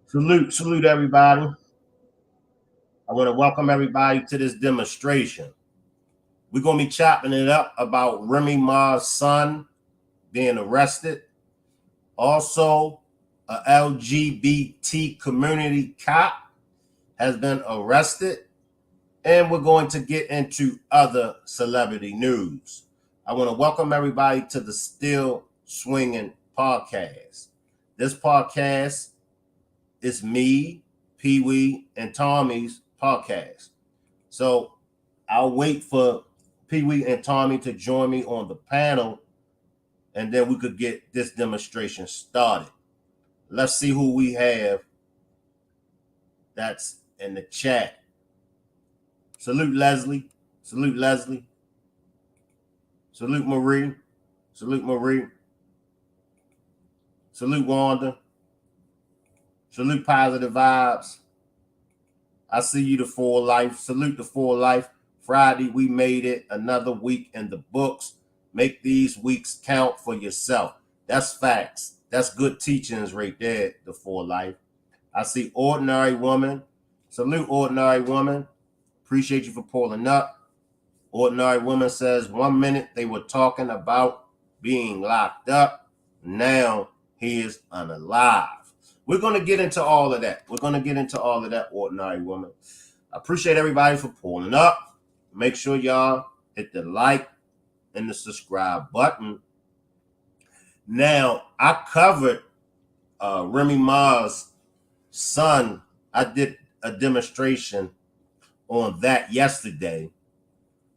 Salute everybody. I want to welcome everybody to this demonstration. We're going to be chopping it up about Remy Ma's son being arrested. Also, a LGBT community cop has been arrested. And we're going to get into other celebrity news. I want to welcome everybody to the Still Swinging podcast. This podcast is me, Pee Wee, and Tommy's podcast. So I'll wait for Pee Wee and Tommy to join me on the panel, and then we could get this demonstration started. Let's see who we have that's in the chat. Salute Leslie. Salute Leslie. Salute Marie. Salute Marie. Salute Wanda. Salute Positive Vibes. I see you, the For Life. Salute the For Life. Friday, we made it. Another week in the books. Make these weeks count for yourself. That's facts. That's good teachings right there, the For Life. I see Ordinary Woman. Salute Ordinary Woman. Appreciate you for pulling up. Ordinary Woman says 1 minute they were talking about being locked up. Now he is unalive. We're going to get into all of that. Ordinary Woman. I appreciate everybody for pulling up. Make sure y'all hit the like and the subscribe button. Now, I covered Remy Ma's son. I did a demonstration on that yesterday.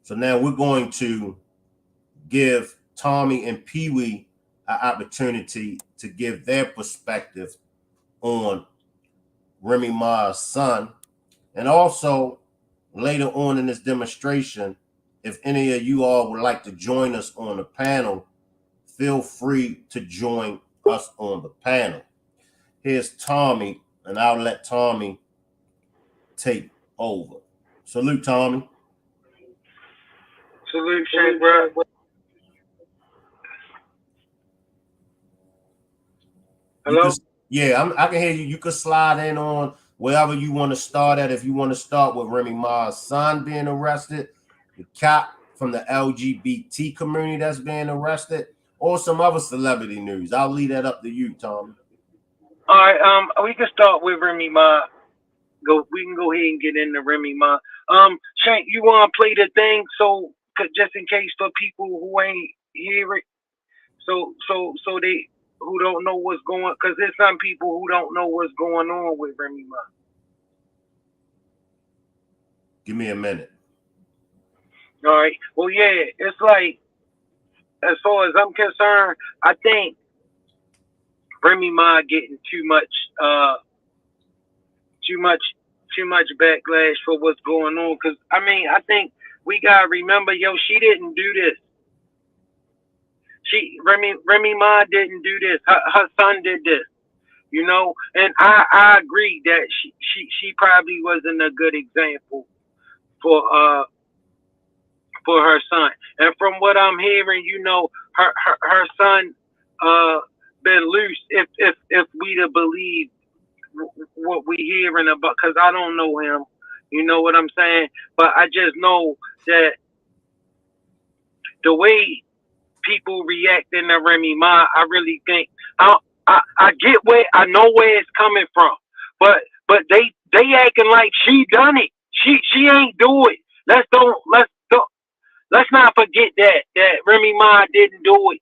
So now we're going to give Tommy and Pee Wee an opportunity to give their perspective on Remy Ma's son. And also later on in this demonstration, if any of you all would like to join us on the panel, feel free to join us on the panel. Here's Tommy, and I'll let Tommy take over. Salute, Tommy. Salute, Shank, bro. Hello? I can hear you. You could slide in on wherever you want to start at. If you want to start with Remy Ma's son being arrested, the cop from the LGBT community that's being arrested, or some other celebrity news. I'll leave that up to you, Tommy. All right, we can start with Remy Ma. We can go ahead and get into Remy Ma. Shank, you want to play the thing so just in case for people who ain't hear it, so they who don't know what's going, because there's some people who don't know what's going on with Remy Ma. Give me a minute. All right. Well, yeah, it's like, as far as I'm concerned, I think Remy Ma getting too much backlash for what's going on. Because I think we gotta remember, she didn't do this. Remy Ma didn't do this. Her son did this. And I agree that she probably wasn't a good example for her son. And from what I'm hearing, her son been loose, if we to believe what we hearing about, because I don't know him, you know what I'm saying? But I just know that the way people reacting to Remy Ma, I really think I get I know where it's coming from, but they acting like she done it. She ain't do it. Let's not forget that Remy Ma didn't do it.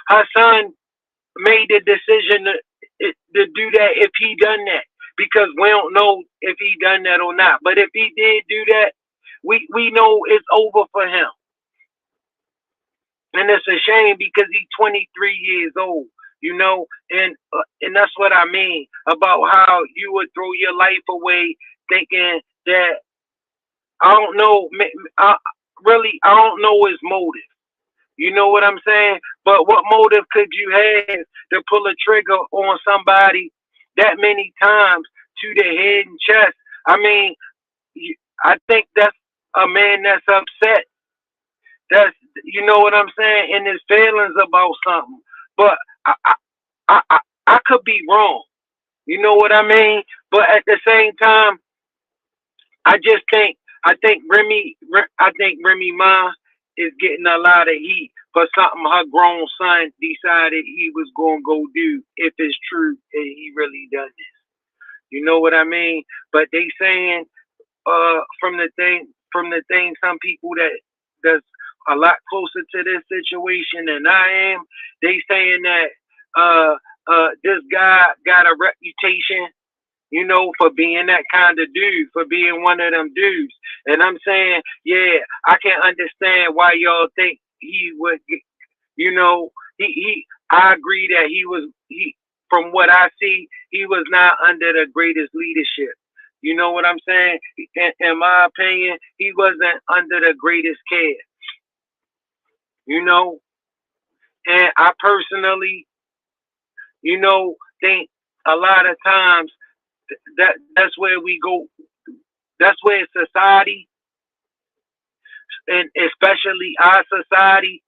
Her son made the decision to do that if he done that, because we don't know if he done that or not. But if he did do that, we know it's over for him. And it's a shame because he's 23 years old, and that's what I mean about how you would throw your life away thinking that, I don't know his motive. You know what I'm saying? But what motive could you have to pull a trigger on somebody that many times to the head and chest? I think that's a man that's upset That's, you know what I'm saying, and his feelings about something. But I I, I could be wrong. You know what I mean? But at the same time, I just think I think Remy Ma is getting a lot of heat for something her grown son decided he was gonna go do if it's true that he really done this. You know what I mean? But they saying from the thing some people that's a lot closer to this situation than I am, they saying that this guy got a reputation, you know, for being that kind of dude, for being one of them dudes. And I'm saying, yeah, I can understand why y'all think he would, you know, I agree that from what I see, he was not under the greatest leadership. You know what I'm saying? In my opinion, he wasn't under the greatest care, you know, and I personally, you know, think a lot of times that's where we go. That's where society, and especially our society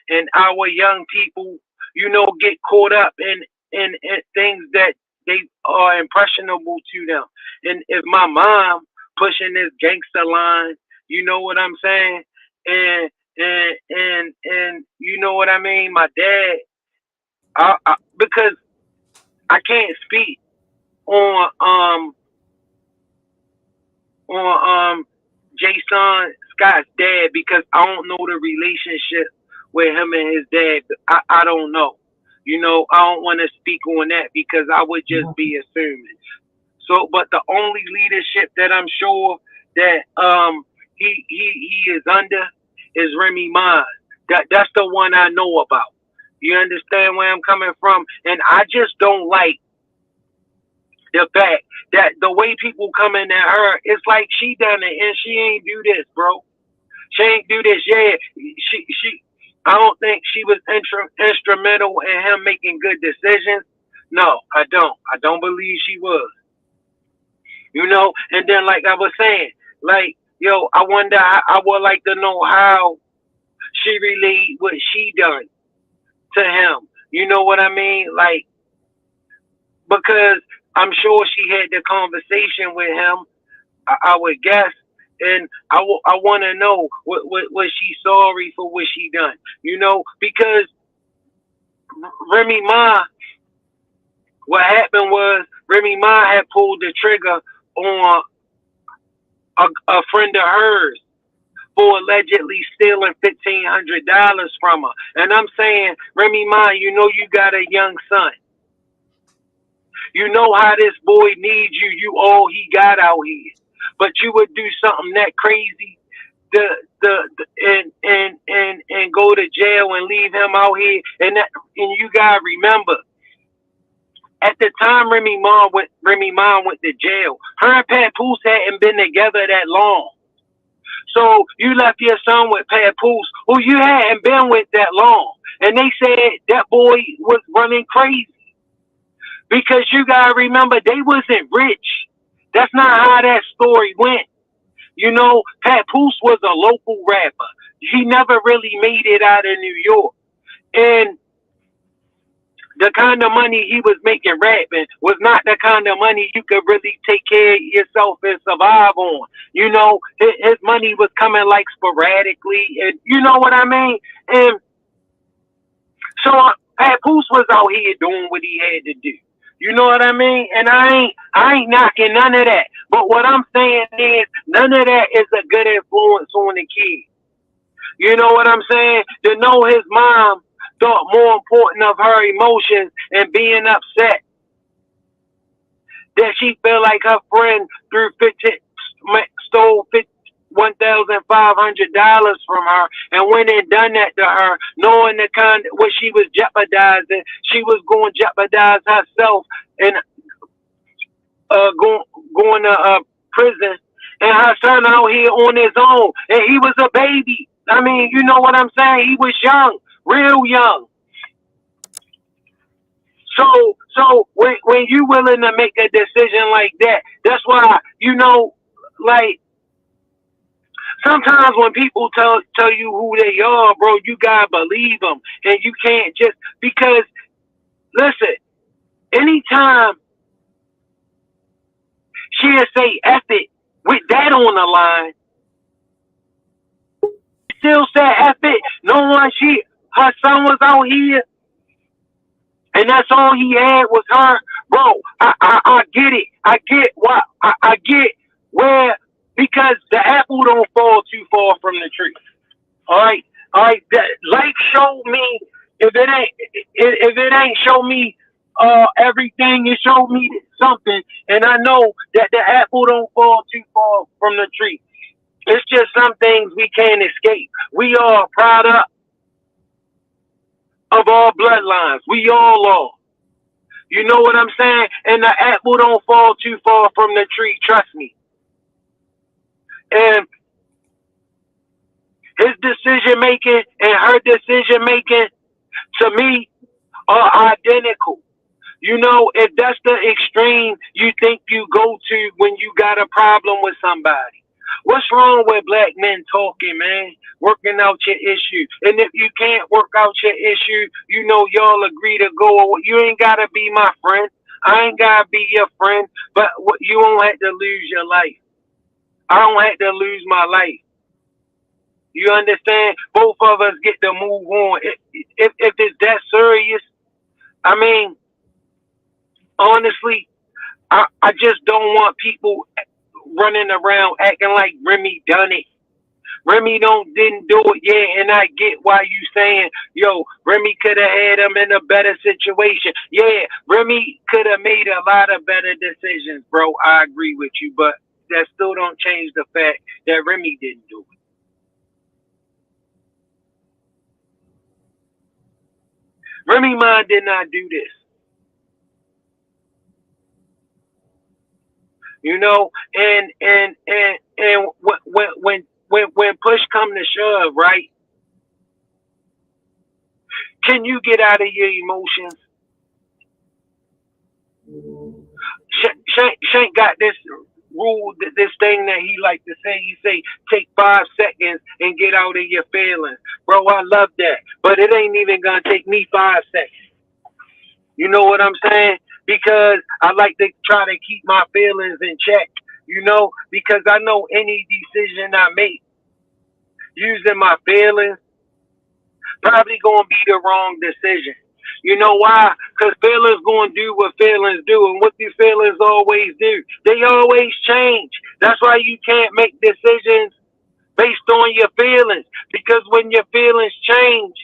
and our young people, you know, get caught up in things that they are impressionable to them. And if my mom pushing this gangster line, you know what I'm saying, and you know what I mean, my dad, because I can't speak on on Jason Scott's dad because I don't know the relationship with him and his dad. I don't know. You know, I don't want to speak on that because I would just be assuming. So, but the only leadership that I'm sure that he is under is Remy Ma. That's the one I know about. You understand where I'm coming from? And I just don't like the fact that the way people coming at her, it's like she done it and she ain't do this, bro. She ain't do this. Yeah, she. I don't think she was instrumental in him making good decisions. No, I don't. I don't believe she was. You know, and then like I was saying, like yo, I wonder. I would like to know how she relayed what she done to him. You know what I mean? Like because I'm sure she had the conversation with him. I would guess, and I want to know what was she sorry for what she done? You know, because Remy Ma, what happened was Remy Ma had pulled the trigger on a friend of hers for allegedly stealing $1,500 from her. And I'm saying, Remy Ma, you know you got a young son. You know how this boy needs you. You all he got out here. But you would do something that crazy the and go to jail and leave him out here. And you gotta remember, at the time Remy Ma went to jail, her and Papoose hadn't been together that long. So you left your son with Papoose, who you hadn't been with that long. And they said that boy was running crazy. Because you gotta remember they wasn't rich. That's not how that story went. You know, Papoose was a local rapper. He never really made it out of New York. And the kind of money he was making rapping was not the kind of money you could really take care of yourself and survive on. You know, his money was coming like sporadically, and you know what I mean? And so Papoose was out here doing what he had to do. You know what I mean? And I ain't knocking none of that. But what I'm saying is none of that is a good influence on the kid. You know what I'm saying? To know his mom thought more important of her emotions and being upset that she felt like her friend stole $1,500 from her and went and done that to her, knowing the kind what she was jeopardizing. She was going to jeopardize herself and going to prison, and her son out here on his own, and he was a baby. I mean, you know what I'm saying? He was young, real young. So when you willing to make a decision like that, that's why, you know, like Sometimes when people tell you who they are, bro, you gotta believe them, and you can't just because listen. Anytime she'll say F it with that on the line, still said F it. No one, her son was out here, and that's all he had was her. Bro, I get it. I get why. I get where, because the apple don't fall too far from the tree. All right. All right. That life showed me, if it ain't show me everything, it showed me something. And I know that the apple don't fall too far from the tree. It's just some things we can't escape. We are a product of our bloodlines. We all are. You know what I'm saying? And the apple don't fall too far from the tree, trust me. And his decision making and her decision making, to me, are identical. You know, if that's the extreme you think you go to when you got a problem with somebody. What's wrong with black men talking, man? Working out your issue. And if you can't work out your issue, you know y'all agree to go. You ain't got to be my friend. I ain't got to be your friend. But you don't have to lose your life. I don't have to lose my life. You understand? Both of us get to move on. If it's that serious, I mean, honestly, I just don't want people running around acting like Remy done it. Remy didn't do it yet, and I get why you saying, yo, Remy could have had him in a better situation. Yeah, Remy could have made a lot of better decisions, bro. I agree with you, but that still don't change the fact that Remy didn't do it. Remy Ma did not do this. You know, and when push come to shove, right? Can you get out of your emotions? Shank got this rule, this thing that he like to say. He say, take 5 seconds and get out of your feelings. Bro, I love that. But it ain't even going to take me 5 seconds. You know what I'm saying? Because I like to try to keep my feelings in check, you know, because I know any decision I make using my feelings probably going to be the wrong decision. You know why? Because feelings going to do what feelings do. And what do feelings always do? They always change. That's why you can't make decisions based on your feelings. Because when your feelings change,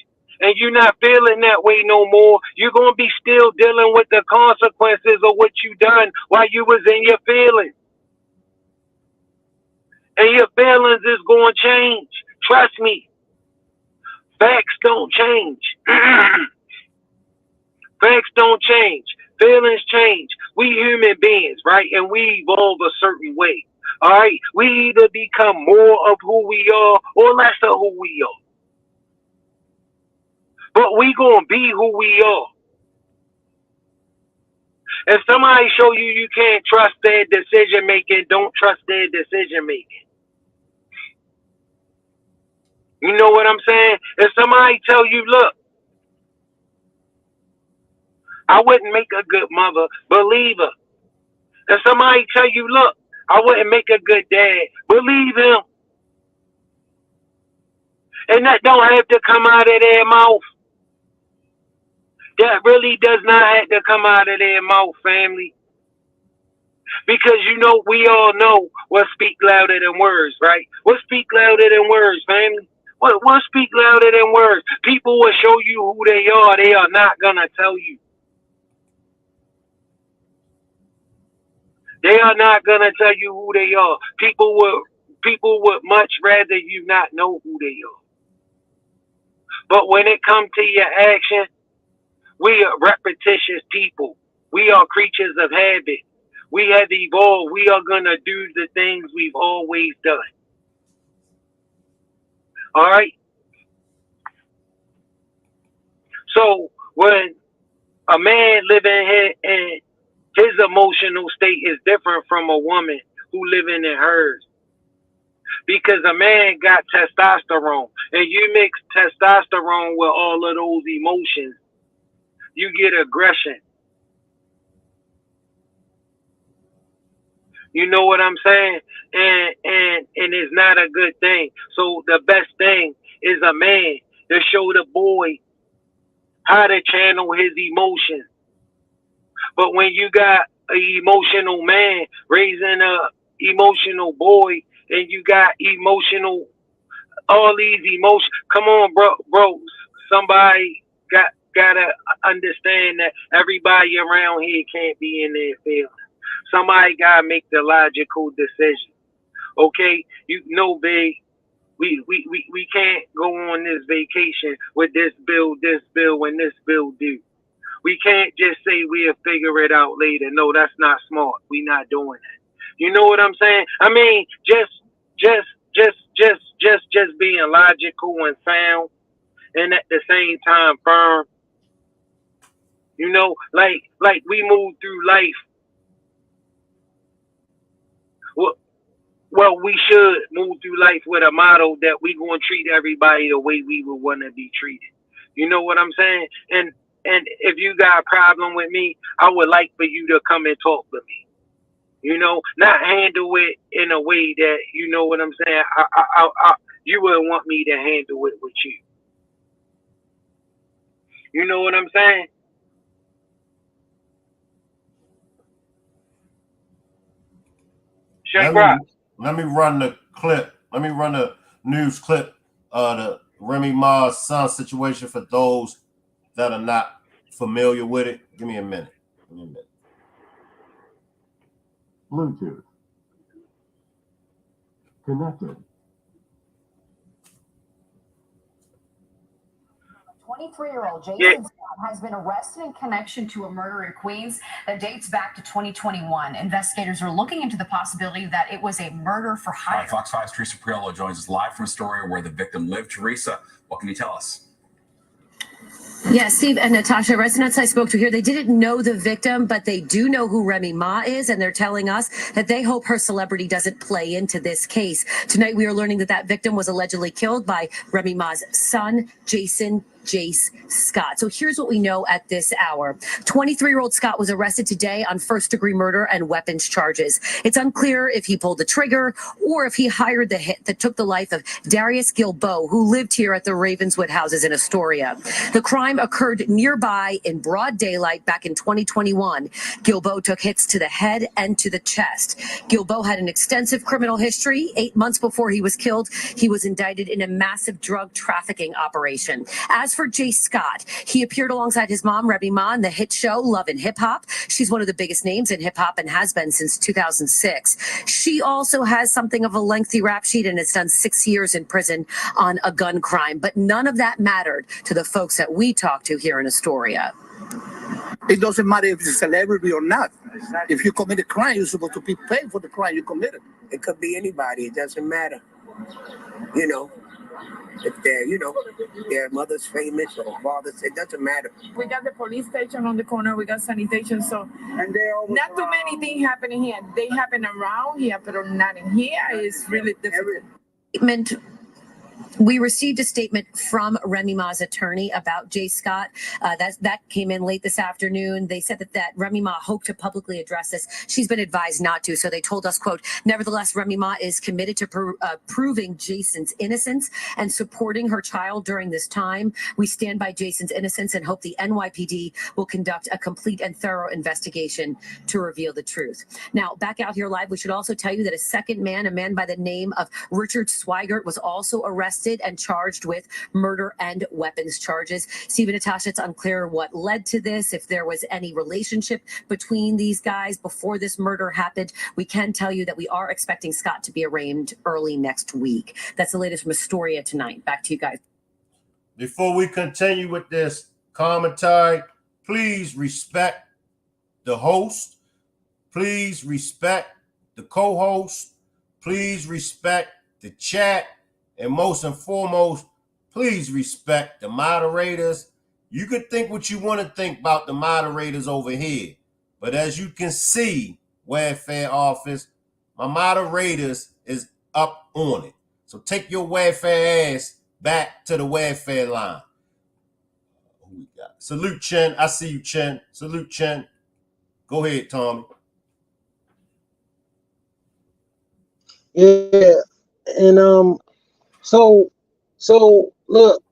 and you're not feeling that way no more, you're going to be still dealing with the consequences of what you done while you was in your feelings. And your feelings is going to change. Trust me. Facts don't change. Facts don't change. Feelings change. We human beings, right? And we evolve a certain way. All right? We either become more of who we are or less of who we are. But we gonna be who we are. If somebody show you can't trust their decision making, don't trust their decision making. You know what I'm saying? If somebody tell you, look, I wouldn't make a good mother, believe her. If somebody tell you, look, I wouldn't make a good dad, believe him. And that don't have to come out of their mouth. That really does not have to come out of their mouth, family. Because you know, we all know what speak louder than words, right? What speak louder than words, family? What speak louder than words? People will show you who they are. They are not gonna tell you. They are not gonna tell you who they are. People would much rather you not know who they are. But when it comes to your action, we are repetitious people. We are creatures of habit. We have evolved. We are going to do the things we've always done. All right? So when a man living in his emotional state is different from a woman who living in hers. because a man got testosterone, and you mix testosterone with all of those emotions, you get aggression. You know what I'm saying? And it's not a good thing. So the best thing is a man to show the boy how to channel his emotions. But when you got an emotional man raising a emotional boy, and you got emotional, all these emotions, come on, bro, somebody gotta understand that everybody around here can't be in their feelings. Somebody gotta make the logical decision. Okay, you know, babe, we can't go on this vacation with this bill, and this bill due. We can't just say we'll figure it out later. No, that's not smart. We not doing that. You know what I'm saying? I mean, just being logical and sound, and at the same time firm. You know, like we move through life. Well, we should move through life with a motto that we gonna treat everybody the way we would want to be treated. You know what I'm saying? And if you got a problem with me, I would like for you to come and talk with me. You know, not handle it in a way that, you know what I'm saying. You wouldn't want me to handle it with you. You know what I'm saying? Let me run the clip. Let me run the news clip of the Remy Ma's son situation for those that are not familiar with it. Give me a minute. Bluetooth. Connected. 23-year-old Jason Scott has been arrested in connection to a murder in Queens that dates back to 2021. Investigators are looking into the possibility that it was a murder for hire. Right, Fox 5's Teresa Priolo joins us live from a story where the victim lived. Teresa, what can you tell us? Yeah, Steve and Natasha, residents I spoke to here, they didn't know the victim, but they do know who Remy Ma is, and they're telling us that they hope her celebrity doesn't play into this case. Tonight, we are learning that that victim was allegedly killed by Remy Ma's son, Jace Scott. So here's what we know at this hour. 23-year-old Scott was arrested today on first-degree murder and weapons charges. It's unclear if he pulled the trigger or if he hired the hit that took the life of Darius Gilbo, who lived here at the Ravenswood houses in Astoria. The crime occurred nearby in broad daylight back in 2021. Gilbo took hits to the head and to the chest. Gilbo had an extensive criminal history. 8 months before he was killed, he was indicted in a massive drug trafficking operation. As for Jace Scott, he appeared alongside his mom, Remy Ma, in the hit show Love and Hip Hop. She's one of the biggest names in hip hop and has been since 2006. She also has something of a lengthy rap sheet and has done 6 years in prison on a gun crime. But none of that mattered to the folks that we talked to here in Astoria. It doesn't matter if it's a celebrity or not. Exactly. If you commit a crime, you're supposed to be paid for the crime you committed. It could be anybody. It doesn't matter. You know, if they're, their mother's famous or father's, it doesn't matter. We got the police station on the corner. We got sanitation. So and not too many things happening here. They happen around here, but not in here. It's really difficult. We received a statement from Remy Ma's attorney about Jace Scott. That came in late this afternoon. They said that Remy Ma hoped to publicly address this. She's been advised not to. So they told us, quote, nevertheless, Remy Ma is committed to proving Jason's innocence and supporting her child during this time. We stand by Jason's innocence and hope the NYPD will conduct a complete and thorough investigation to reveal the truth. Now, back out here live, we should also tell you that a second man, a man by the name of Richard Swigert, was also arrested and charged with murder and weapons charges. Steve and Natasha, it's unclear what led to this, if there was any relationship between these guys before this murder happened. We can tell you that we are expecting Scott to be arraigned early next week. That's the latest from Astoria tonight. Back to you guys. Before we continue with this commentary, please respect the host. Please respect the co-host. Please respect the chat. And most and foremost, please respect the moderators. You can think what you want to think about the moderators over here. But as you can see, Welfare Office, my moderators is up on it. So take your welfare ass back to the welfare line. Who we got? Salute, Chen. I see you, Chen. Salute, Chen. Go ahead, Tommy. Yeah, and so look,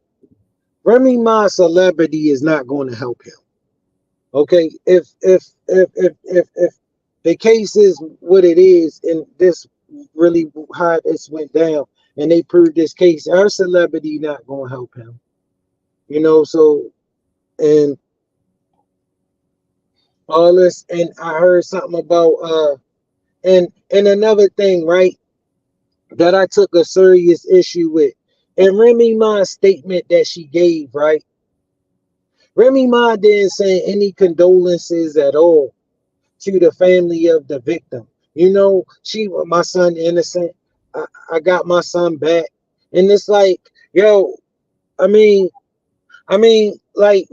Remy Ma celebrity is not going to help him. Okay, if the case is what it is, and this really how this went down, and they proved this case, our celebrity not going to help him. You know, so and all this, and I heard something about and another thing, right, that I took a serious issue with, and Remy Ma's statement that she gave, right. Remy Ma didn't say any condolences at all to the family of the victim. You know, my son innocent. I got my son back. And it's like, yo, I mean, like,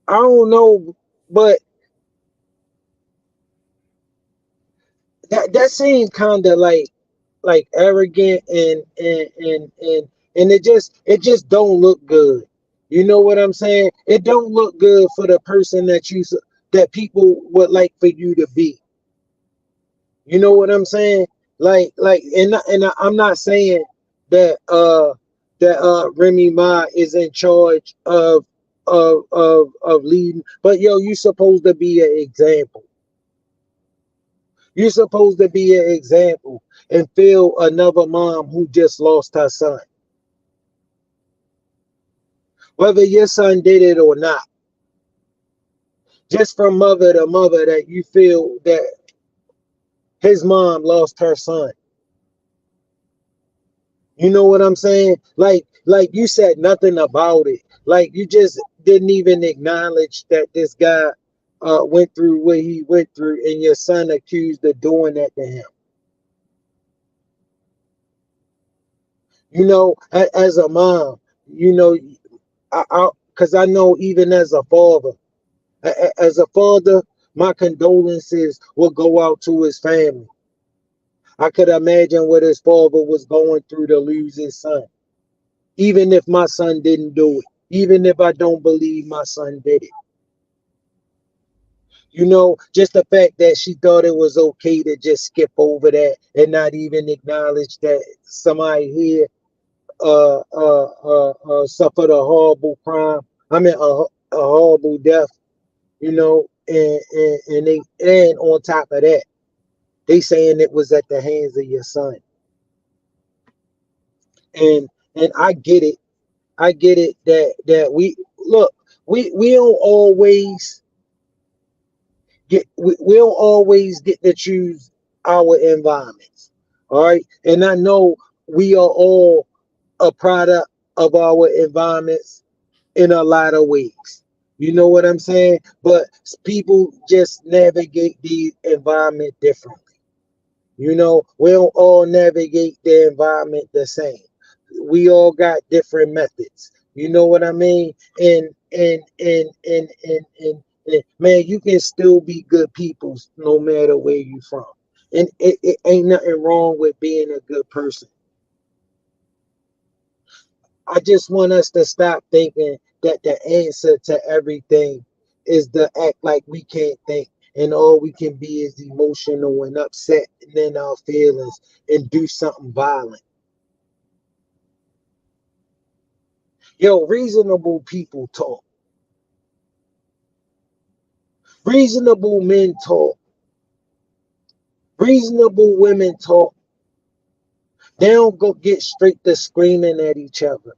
I don't know, but that seemed kind of like arrogant and it just don't look good. You know what I'm saying? It don't look good for the person that people would like for you to be. You know what I'm saying? I'm not saying that Remy Ma is in charge of leading, but yo, you supposed to be an example. You're supposed to be an example and feel another mom who just lost her son. Whether your son did it or not, just from mother to mother, that you feel that his mom lost her son. You know what I'm saying? Like you said nothing about it. Like you just didn't even acknowledge that this guy went through what he went through, and your son accused of doing that to him. You know, as a mom, you know, because I know even as a father, my condolences will go out to his family. I could imagine what his father was going through to lose his son. Even if my son didn't do it, even if I don't believe my son did it. You know, just the fact that she thought it was okay to just skip over that and not even acknowledge that somebody here suffered a horrible crime. I mean, a horrible death. You know, and on top of that, they saying it was at the hands of your son. And I get it. I get it that we look. We don't always we don't always get to choose our environments. All right, and I know we are all a product of our environments in a lot of ways. You know what I'm saying? But people just navigate the environment differently. You know, we don't all navigate the environment the same. We all got different methods. You know what I mean? And man, you can still be good people no matter where you from. And it ain't nothing wrong with being a good person. I just want us to stop thinking that the answer to everything is to act like we can't think, and all we can be is emotional and upset and in our feelings and do something violent. Yo, reasonable people talk. Reasonable men talk. Reasonable women talk. They don't go get straight to screaming at each other.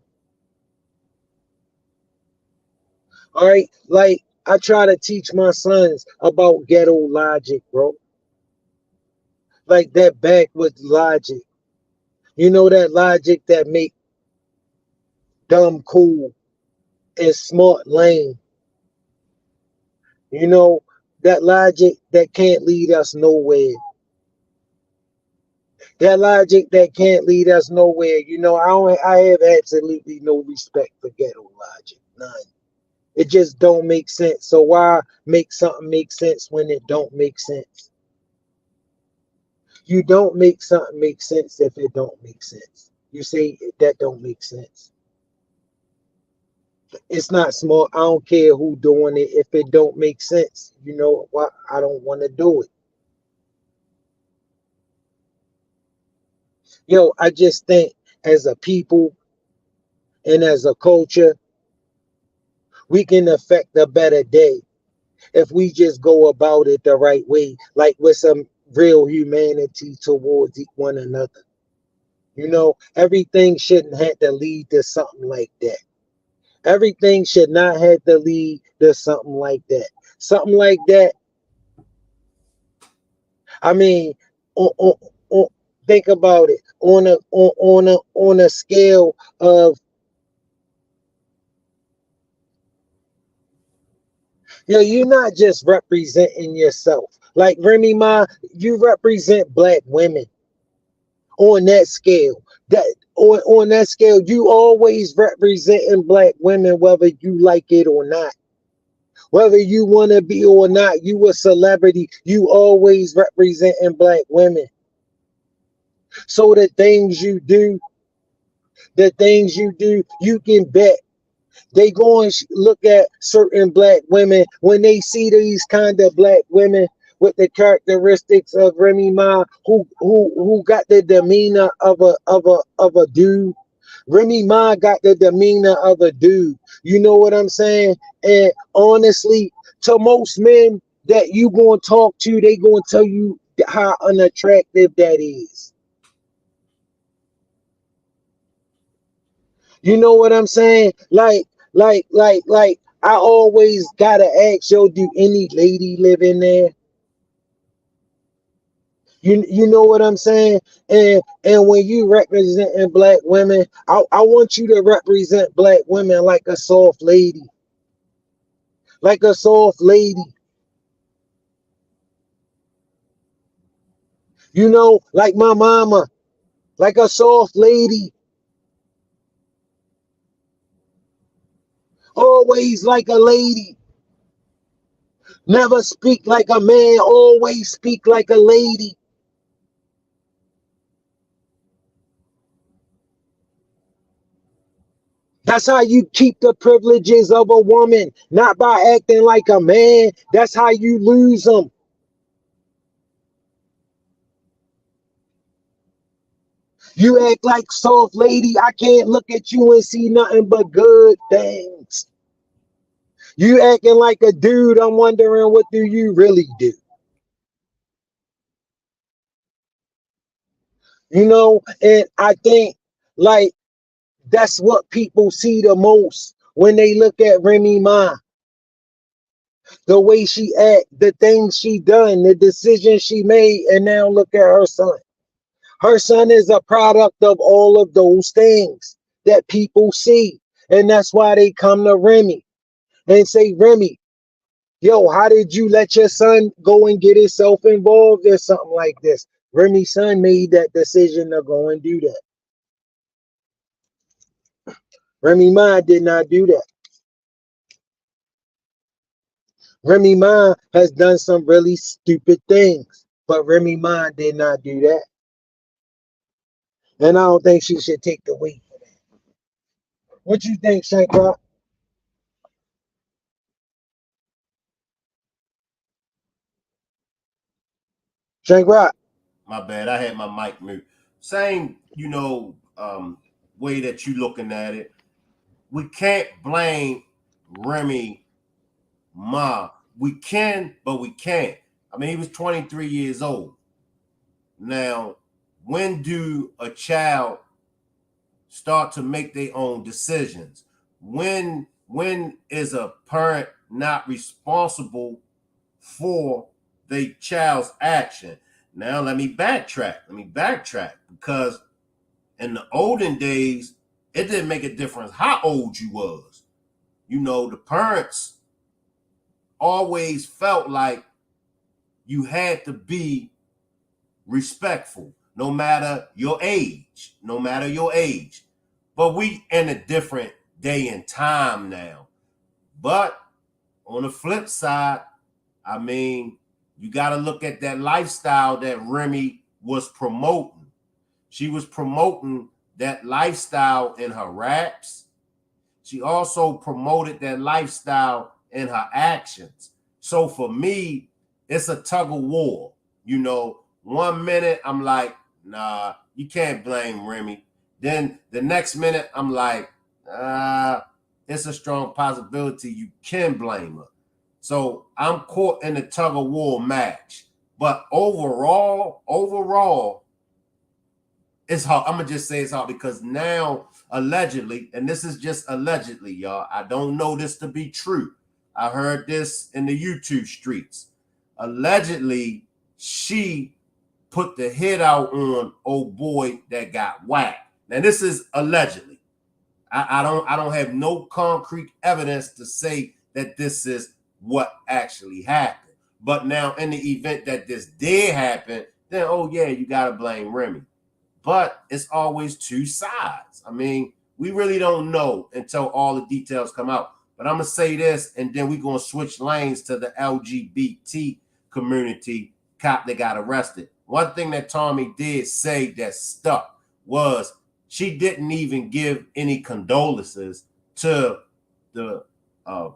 All right, like I try to teach my sons about ghetto logic, bro. Like that backwards logic. You know that logic that make dumb cool and smart lame. You know that logic that can't lead us nowhere. That logic that can't lead us nowhere. You know, I have absolutely no respect for ghetto logic. None. It just don't make sense. So why make something make sense when it don't make sense? You don't make something make sense if it don't make sense. You say that don't make sense. It's not small. I don't care who doing it. If it don't make sense, you know what? I don't want to do it. Yo, I just think as a people and as a culture, we can affect a better day if we just go about it the right way, like with some real humanity towards one another. You know, everything shouldn't have to lead to something like that. Everything should not have to lead to something like that. Something like that. I mean, on, on, think about it on a scale of, you're not just representing yourself. Like Remy Ma, you represent black women on that scale. That on that scale, you always representing black women, whether you like it or not. Whether you want to be or not, you a celebrity, you always representing black women. So the things you do, you can bet they go and look at certain black women when they see these kind of black women with the characteristics of Remy Ma, who got the demeanor of a dude. Remy Ma got the demeanor of a dude. You know what I'm saying? And honestly, to most men that you gonna talk to, they gonna tell you how unattractive that is. You know what I'm saying? Like, I always gotta ask, yo, do any lady live in there? You know what I'm saying? And when you representing black women, I want you to represent black women like a soft lady. Like a soft lady. You know, like my mama. Like a soft lady. Always like a lady. Never speak like a man, always speak like a lady. That's how you keep the privileges of a woman, not by acting like a man. That's how you lose them. You act like soft lady, I can't look at you and see nothing but good things. You acting like a dude, I'm wondering what do you really do? You know, and I think like that's what people see the most when they look at Remy Ma. The way she act, the things she done, the decisions she made, and now look at her son. Her son is a product of all of those things that people see. And that's why they come to Remy and say, Remy, yo, how did you let your son go and get himself involved in something like this? Remy's son made that decision to go and do that. Remy Ma did not do that. Remy Ma has done some really stupid things, but Remy Ma did not do that. And I don't think she should take the weight for that. What you think, Shankar? Shankar? My bad. I had my mic mute. Same, way that you looking at it. We can't blame Remy Ma. We can, but we can't. I mean, he was 23 years old. Now, when do a child start to make their own decisions? When is a parent not responsible for their child's action? Now let me backtrack because in the olden days, it didn't make a difference how old you was. The parents always felt like you had to be respectful, no matter your age. But we in a different day and time now. But on the flip side, I mean, you got to look at that lifestyle that Remy was promoting. She was promoting that lifestyle in her raps. She also promoted that lifestyle in her actions. So for me, it's a tug of war. You know, 1 minute I'm like, nah, you can't blame Remy. Then the next minute I'm like, it's a strong possibility you can blame her. So I'm caught in a tug of war match. But overall, it's hard. I'm gonna just say it's hard because now allegedly, and this is just allegedly, y'all. I don't know this to be true. I heard this in the YouTube streets. Allegedly, she put the hit out on old boy that got whacked. Now this is allegedly. I don't have no concrete evidence to say that this is what actually happened. But now in the event that this did happen, then oh yeah, you gotta blame Remy. But it's always two sides. I mean, we really don't know until all the details come out. But I'm gonna say this, and then we're gonna switch lanes to the LGBT community cop that got arrested. One thing that Tommy did say that stuck was she didn't even give any condolences to the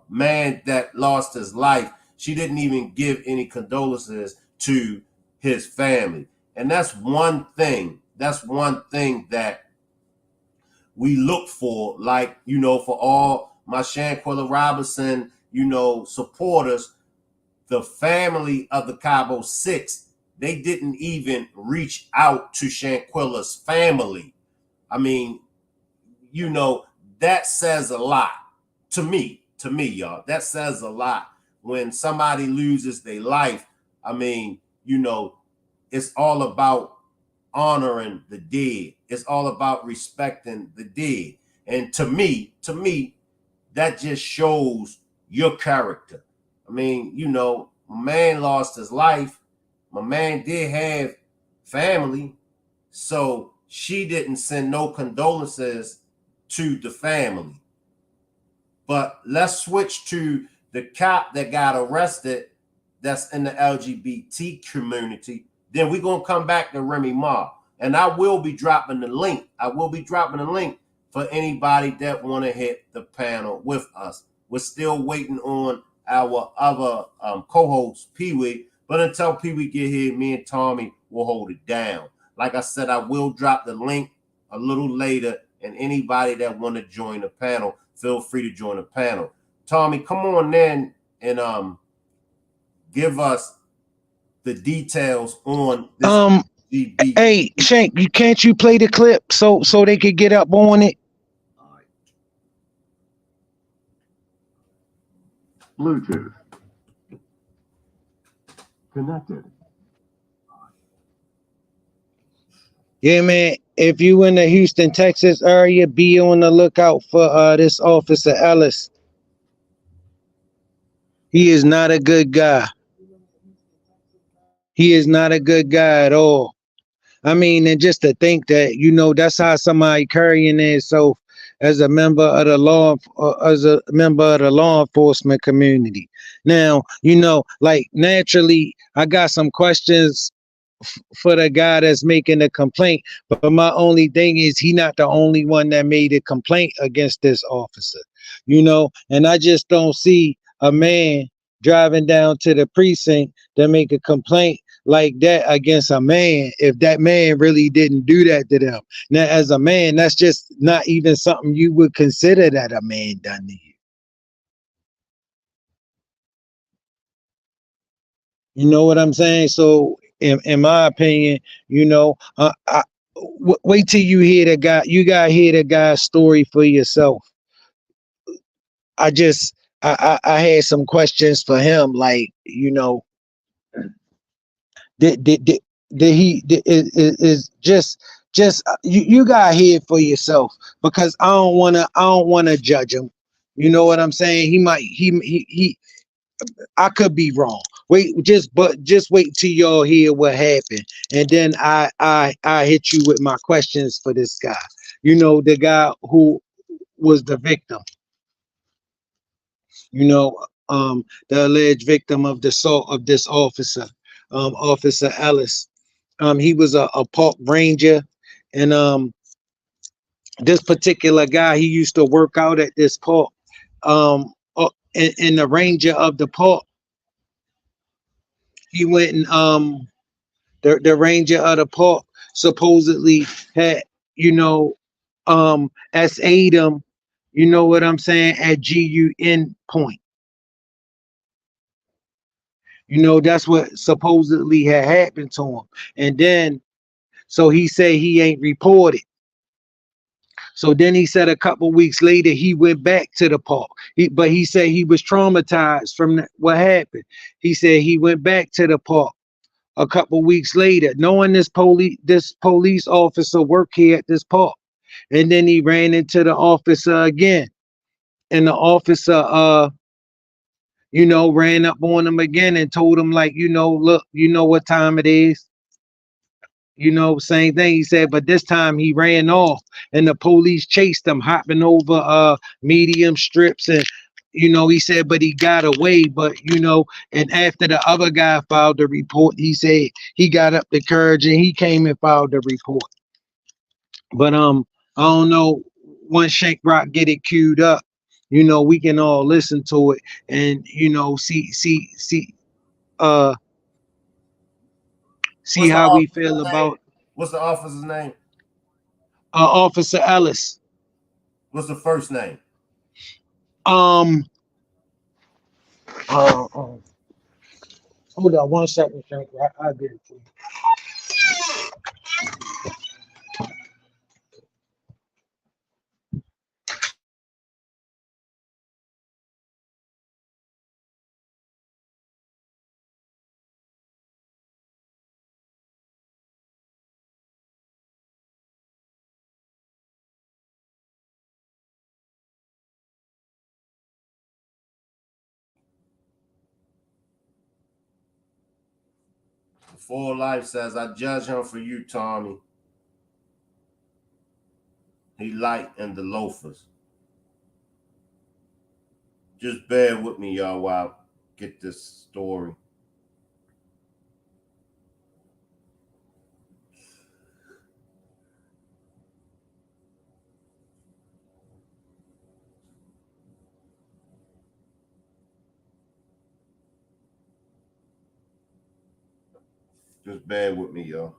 man that lost his life. She didn't even give any condolences to his family. And that's one thing. That's one thing that we look for, like, you know, for all my Shanquella Robinson, you know, supporters, the family of the Cabo Six, they didn't even reach out to Shanquella's family. I mean, you know, that says a lot to me, y'all. That says a lot when somebody loses their life. I mean, you know, it's all about honoring the dead. It's all about respecting the dead. And to me, that just shows your character. I mean, you know, my man lost his life. My man did have family. So she didn't send no condolences to the family. But let's switch to the cop that got arrested that's in the LGBT community. Then we're going to come back to Remy Ma. And I will be dropping the link. I will be dropping the link for anybody that want to hit the panel with us. We're still waiting on our other co-host, Pee-wee. But until Pee-wee get here, me and Tommy will hold it down. Like I said, I will drop the link a little later. And anybody that want to join the panel, feel free to join the panel. Tommy, come on in and give us the details on this. LGBT. Hey Shank, can't you play the clip so they could get up on it? Bluetooth. Connected. Yeah, man. If you in the Houston, Texas area, be on the lookout for this Officer Ellis. He is not a good guy. He is not a good guy at all. I mean, and just to think that, you know, that's how somebody carrying themselves as a member of the law enforcement community. Now, you know, like naturally, I got some questions for the guy that's making the complaint, but my only thing is he not the only one that made a complaint against this officer, you know, and I just don't see a man driving down to the precinct to make a complaint like that against a man if that man really didn't do that to them. Now, as a man, that's just not even something you would consider that a man done to you. You know what I'm saying? So, in my opinion, you know, wait till you hear the guy. You gotta hear the guy's story for yourself. I had some questions for him, like, you know, is just you gotta hear it for yourself, because I don't wanna judge him. You know what I'm saying? He I could be wrong. Just wait till y'all hear what happened, and then I hit you with my questions for this guy. You know, the guy who was the victim. You know, the alleged victim of the assault of this officer, Officer Ellis. He was a park ranger, and this particular guy, he used to work out at this park. And the ranger of the park, he went and the ranger of the park supposedly had, you know, SA'd him, you know what I'm saying, at GUN point. You know, that's what supposedly had happened to him. And then, so he said he ain't reported. So then he said a couple weeks later, he went back to the park. But he said he was traumatized from what happened. He said he went back to the park a couple weeks later, knowing this police officer worked here at this park. And then he ran into the officer again. And the officer, you know, ran up on him again and told him, like, you know, look, you know what time it is. You know, same thing. He said, but this time he ran off and the police chased him, hopping over medium strips. And, you know, he said, but he got away. But, you know, and after the other guy filed the report, he said he got up the courage and he came and filed the report. But I don't know, once Shank Rock get it queued up, you know, we can all listen to it and, you know, see how we feel about. What's the officer's name? Officer Ellis. What's the first name? Hold on 1 second, Shank. I'll get it for you. Full Life says, I judge him for you, Tommy. He light in the loafers. Just bear with me, y'all, while I get this story. Just bear with me, y'all.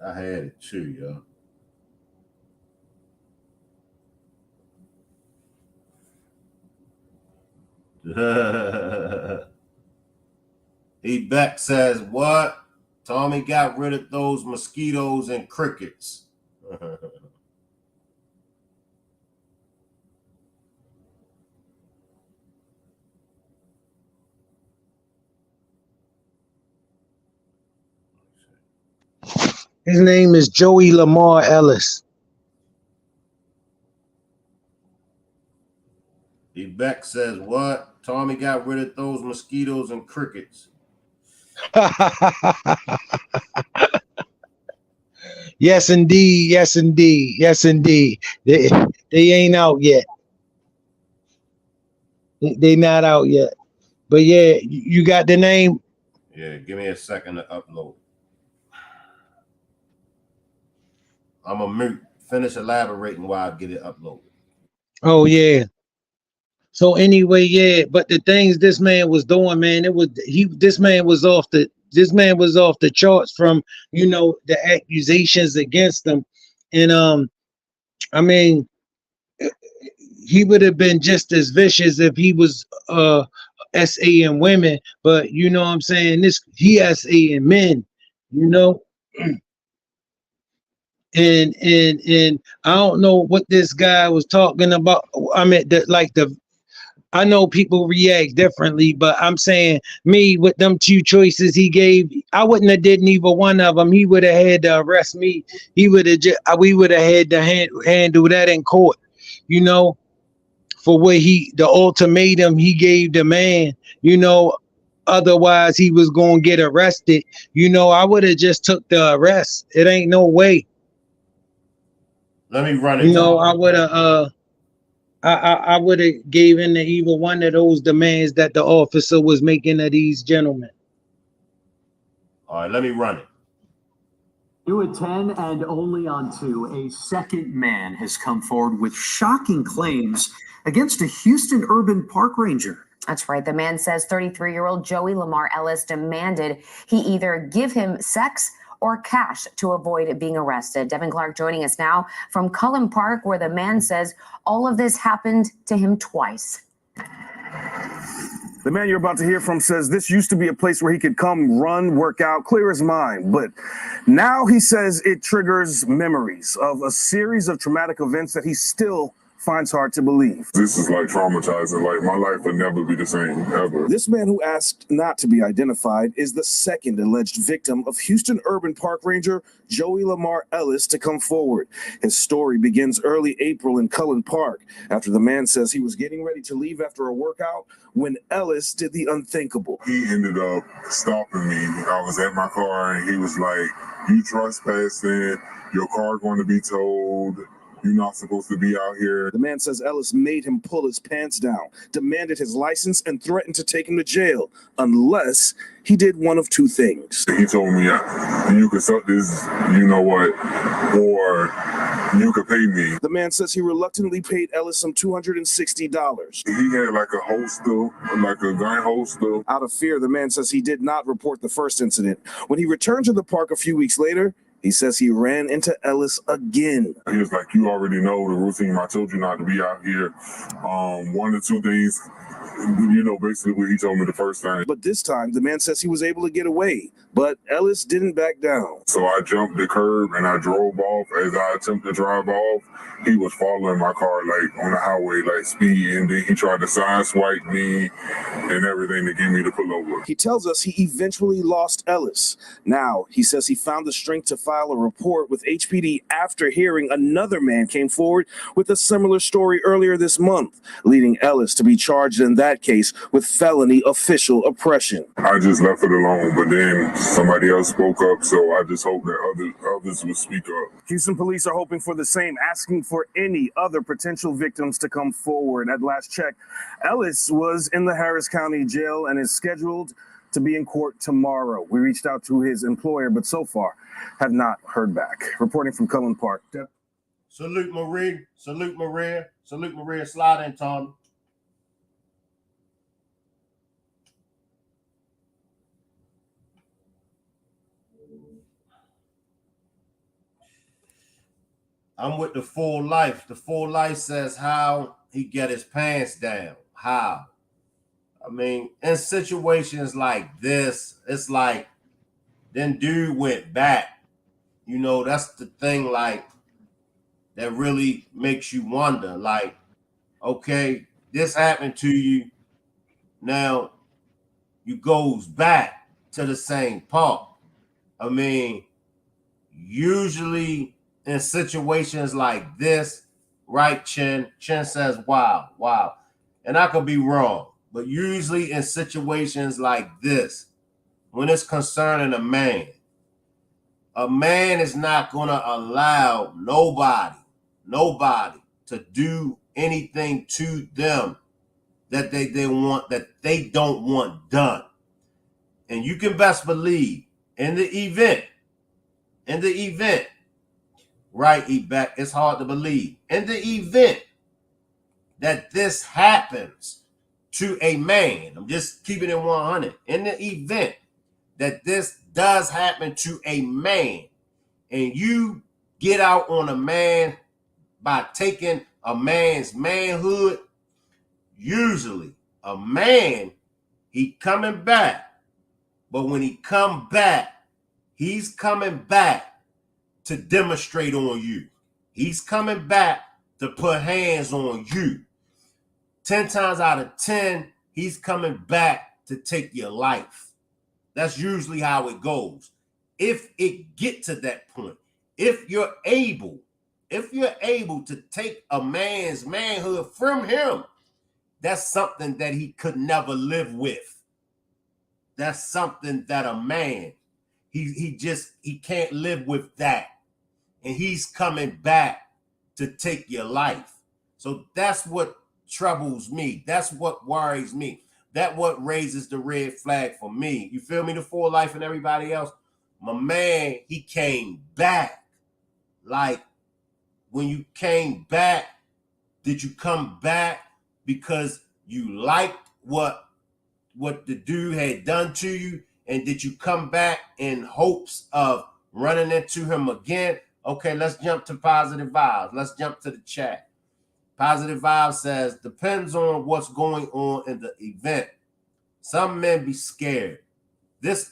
I had it too, y'all. Beck says, what? Tommy got rid of those mosquitoes and crickets. His name is Joey Lamar Ellis. Beck says, what? Tommy got rid of those mosquitoes and crickets. Yes, indeed. Yes, indeed. Yes, indeed. They ain't out yet. They not out yet. But yeah, you got the name? Yeah, give me a second to upload. I'm gonna finish elaborating while I get it uploaded. Oh yeah. So anyway, yeah, but the things this man was doing, man, this man was off the charts from, you know, the accusations against him. And I mean, he would have been just as vicious if he was SA and women, but you know what I'm saying, he SA and men, you know. And I don't know what this guy was talking about. I mean, I know people react differently, but I'm saying me with them two choices he gave, I wouldn't have did neither one of them. He would have had to arrest me. He would have we would have had to handle that in court, you know, for what the ultimatum he gave the man, you know. Otherwise, he was gonna get arrested. You know, I would have just took the arrest. It ain't no way. Let me run it. You know, I would have I would have gave in to either one of those demands that the officer was making of these gentlemen. All right, let me run it. New at 10 and only on 2, a second man has come forward with shocking claims against a Houston urban park ranger. That's right. The man says 33-year-old Joey Lamar Ellis demanded he either give him sex or cash to avoid being arrested. Devin Clark joining us now from Cullen Park, where the man says all of this happened to him twice. The man you're about to hear from says this used to be a place where he could come, run, work out, clear his mind. But now he says it triggers memories of a series of traumatic events that he still finds hard to believe. This is like traumatizing. Like, my life will never be the same, ever. This man, who asked not to be identified, is the second alleged victim of Houston urban park ranger Joey Lamar Ellis to come forward. His story begins early April in Cullen Park after the man says he was getting ready to leave after a workout when Ellis did the unthinkable. He ended up stopping me. I was at my car and he was like, "You trespassing, your car going to be towed. You're not supposed to be out here." The man says Ellis made him pull his pants down, demanded his license, and threatened to take him to jail unless he did one of two things. He told me, "You could suck this, you know what, or you could pay me." The man says he reluctantly paid Ellis some $260. He had like a holster, like a gun holster. Out of fear, the man says he did not report the first incident. When he returned to the park a few weeks later, he says he ran into Ellis again. He was like, "You already know the routine. I told you not to be out here. One or two things, you know, basically what he told me the first time." But this time, the man says he was able to get away, but Ellis didn't back down. So I jumped the curb and I drove off. As I attempted to drive off, he was following my car, like on the highway, like speeding. Then he tried to sideswipe me and everything to get me to pull over. He tells us he eventually lost Ellis. Now, he says he found the strength to file a report with HPD after hearing another man came forward with a similar story earlier this month, leading Ellis to be charged in that case with felony official oppression. I just left it alone, but then somebody else spoke up, so I just hope that others will speak up. Houston police are hoping for the same, asking for any other potential victims to come forward. At last check, Ellis was in the Harris County Jail and is scheduled to be in court tomorrow. We reached out to his employer, but so far have not heard back. Reporting from Cullen Park. Salute Marie. Salute Maria. Salute Maria. Slide in, Tom. I'm with the full life. The full life says how he get his pants down. How? I mean, in situations like this, it's like, then dude went back. You know, that's the thing, like, that really makes you wonder, like, okay, this happened to you. Now, you goes back to the same park. I mean, usually in situations like this, right, Chin? Chin says, wow. And I could be wrong. But usually in situations like this, when it's concerning a man is not going to allow nobody to do anything to them that they don't want done. And you can best believe in the event, right, Ebek, it's hard to believe. In the event that this happens to a man, I'm just keeping it 100. In the event that this does happen to a man, and you get out on a man by taking a man's manhood, usually a man, he coming back. But when he come back, he's coming back to demonstrate on you. He's coming back to put hands on you. 10 times out of 10, he's coming back to take your life. That's usually how it goes. If it get to that point, if you're able to take a man's manhood from him, that's something that he could never live with. That's something that a man, he can't live with that. And he's coming back to take your life. So that's what troubles me. That's what worries me. That what raises the red flag for me. You feel me? The For Life and everybody else. My man, he came back. Like, when you came back, did you come back because you liked what the dude had done to you? And did you come back in hopes of running into him again? Okay, let's jump to Positive Vibes. Let's jump to the chat. Positive Vibes says, depends on what's going on in the event. Some men be scared. This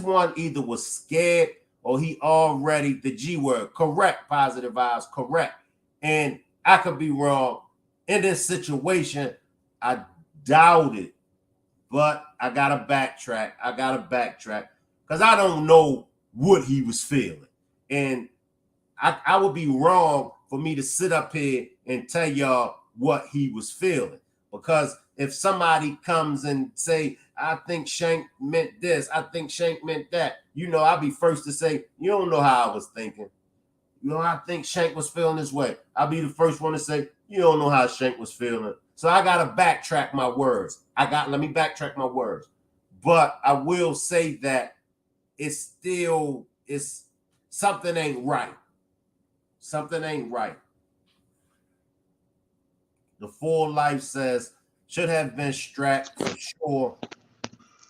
one either was scared or he already, the G word, correct, Positive Vibes, correct. And I could be wrong. In this situation, I doubt it. But I gotta backtrack. Because I don't know what he was feeling. And I would be wrong for me to sit up here and tell y'all what he was feeling. Because if somebody comes and say, I think Shank meant this, I think Shank meant that, I'll be first to say, you don't know how I was thinking. I think Shank was feeling this way. I'll be the first one to say, you don't know how Shank was feeling. So I got to backtrack my words. Let me backtrack my words. But I will say that it's something ain't right. Something ain't right. The For Life says, should have been strapped for sure.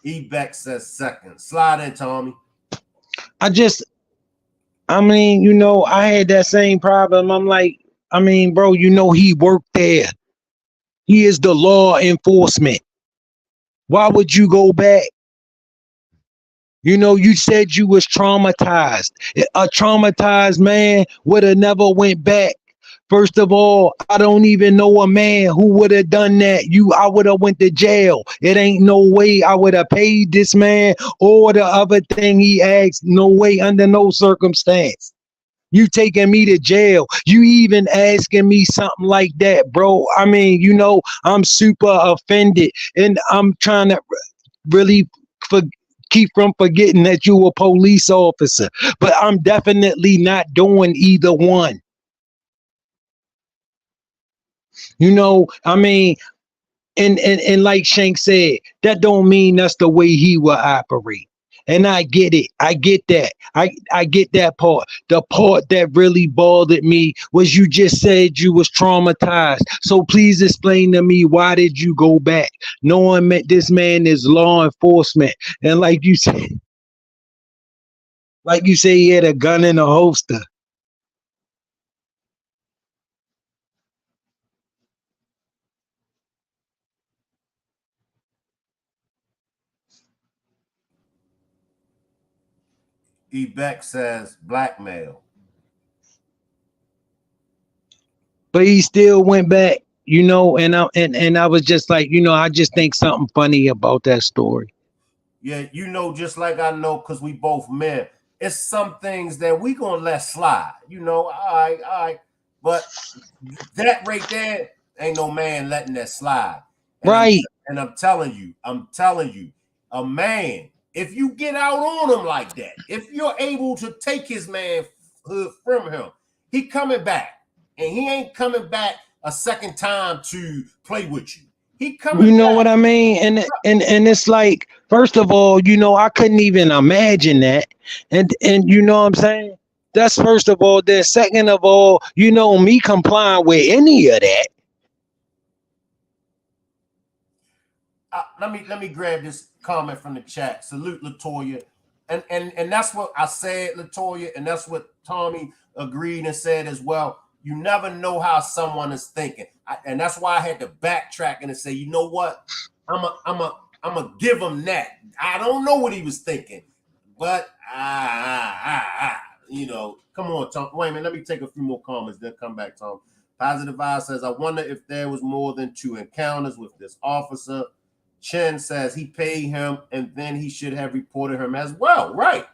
E-Beck says second. Slide in, Tommy. I had that same problem. I'm like, bro, he worked there. He is the law enforcement. Why would you go back? You said you was traumatized. A traumatized man would have never went back. First of all, I don't even know a man who would have done that. I would have went to jail. It ain't no way I would have paid this man or the other thing he asked. No way, under no circumstance. You taking me to jail. You even asking me something like that, bro. I'm super offended, and I'm trying to really keep from forgetting that you a police officer. But I'm definitely not doing either one. And like Shank said, that don't mean that's the way he will operate. And I get it. I get that. I get that part. The part that really bothered me was you just said you was traumatized. So please explain to me, why did you go back? Knowing that this man is law enforcement. And like you said, he had a gun in a holster. E-Beck says blackmail. But he still went back, and I was just like, I just think something funny about that story. Yeah, just like I know, because we both men, it's some things that we gonna let slide. All right. But that right there, ain't no man letting that slide. Right. I'm telling you, a man, if you get out on him like that, if you're able to take his manhood from him, he coming back. And he ain't coming back a second time to play with you. He coming back. What I mean? And it's like, first of all, I couldn't even imagine that. And you know what I'm saying? That's first of all. Then second of all, me complying with any of that. Let me grab this comment from the chat. Salute Latoya. And that's what I said, Latoya, and that's what Tommy agreed and said as well. You never know how someone is thinking. And that's why I had to backtrack and say, you know what? I'm a give him that. I don't know what he was thinking, but come on, Tom. Wait a minute, let me take a few more comments, then come back, Tom. Positive Vibe says, I wonder if there was more than 2 encounters with this officer. Chen says he paid him and then he should have reported him as well. Right.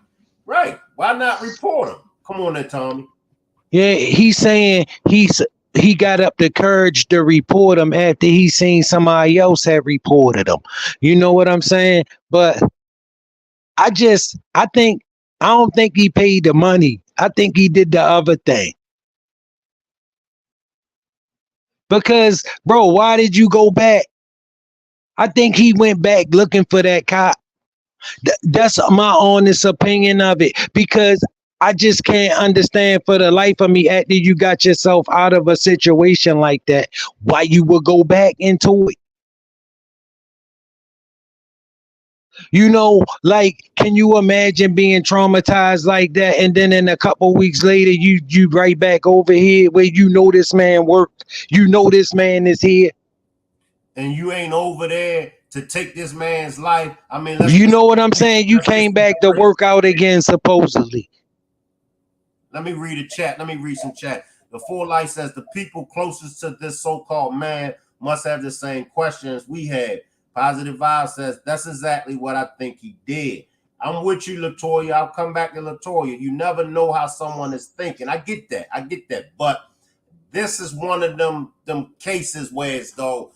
Why not report him? Come on there, Tommy. Yeah, he's saying he got up the courage to report him after he seen somebody else had reported him. You know what I'm saying? But I don't think he paid the money. I think he did the other thing. Because, bro, why did you go back? I think he went back looking for that cop. That's my honest opinion of it. Because I just can't understand for the life of me, after you got yourself out of a situation like that, why you would go back into it. You know, like, can you imagine being traumatized like that, and then in a couple weeks later, you right back over here where you know this man worked, you know this man is here, and you ain't over there to take this man's life. I mean, you know what I'm saying? You came back to work out again, supposedly. Let me read a chat. Let me read some chat. The 4 Light says the people closest to this so-called man must have the same questions we had. Positive Vibe says that's exactly what I think he did. I'm with you, Latoya. I'll come back to Latoya. You never know how someone is thinking. I get that. But this is one of them cases where it's though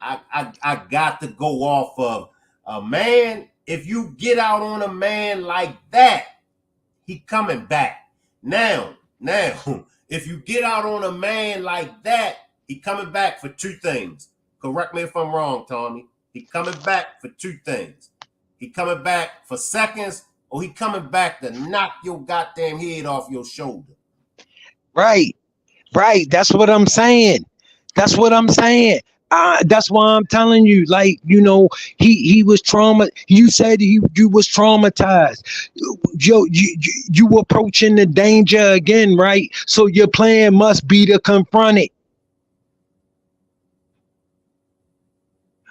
I got to go off of a man. If you get out on a man like that, he coming back. Now, if you get out on a man like that, he coming back for 2 things. Correct me if I'm wrong, Tommy. He coming back for 2 things. He coming back for seconds, or he coming back to knock your goddamn head off your shoulder. Right. That's what I'm saying. That's why I'm telling you, like, you know, he was trauma. You said you was traumatized. You approaching the danger again, right? So your plan must be to confront it.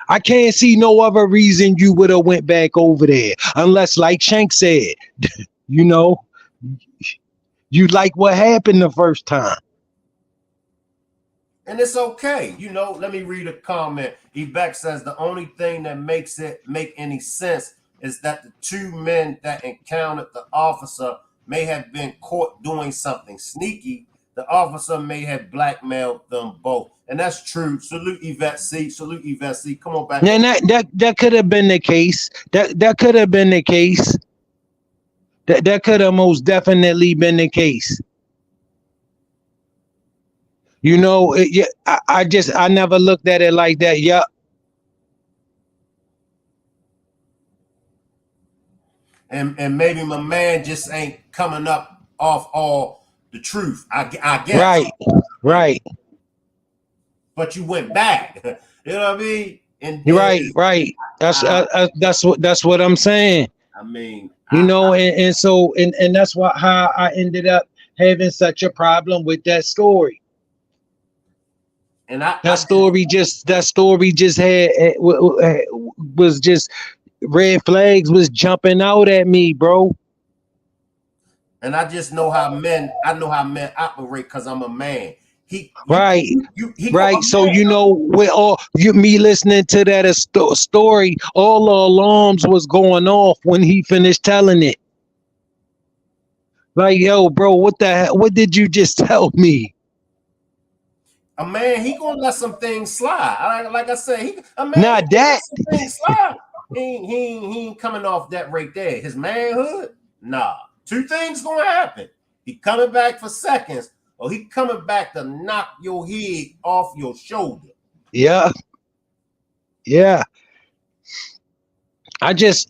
I can't see no other reason you would have went back over there, unless, like Shank said, you know, you like what happened the first time. And it's okay. You know, let me read a comment. Ebeck says the only thing that makes it make any sense is that the 2 men that encountered the officer may have been caught doing something sneaky. The officer may have blackmailed them both. And that's true. Salute Yvette C. Come on back. And that could have been the case. That could have been the case. That could have most definitely been the case. You know, I never looked at it like that. Yeah. And maybe my man just ain't coming up off all the truth. I guess. Right. But you went back. You know what I mean? And right. That's what I'm saying. I mean, you know, and so that's how I ended up having such a problem with that story. And that story just had was just red flags was jumping out at me, bro. And I just know how men operate because I'm a man. Right. So, you know, with all me listening to that story, all the alarms was going off when he finished telling it. Like, yo, bro, what did you just tell me? A man, he gonna let some things slide. Like I said, not that. Some things slide. He ain't coming off that right there. His manhood, nah. 2 things gonna happen. He coming back for seconds, or he coming back to knock your head off your shoulder. Yeah. I just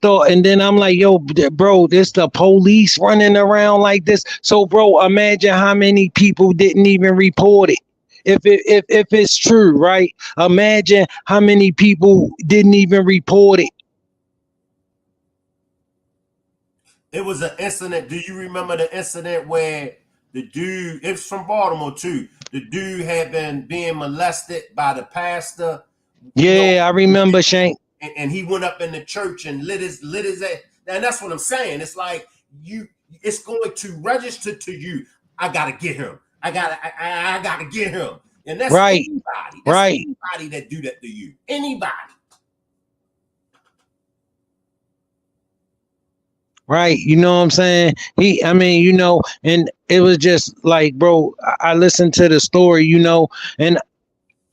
thought, and then I'm like, yo, bro, this the police running around like this. So, bro, imagine how many people didn't even report it. If it's true, right? Imagine how many people didn't even report it. It was an incident. Do you remember the incident where the dude, it's from Baltimore too, the dude had been being molested by the pastor? Yeah, I remember, Shank. And he went up in the church and lit his ass. And that's what I'm saying. It's like it's going to register to you. I gotta get him. I gotta get him. And that's Right. anybody. That's Right. anybody that do that to you. Anybody. Right. You know what I'm saying? I mean, you know, and it was just like, bro, I listened to the story, you know, and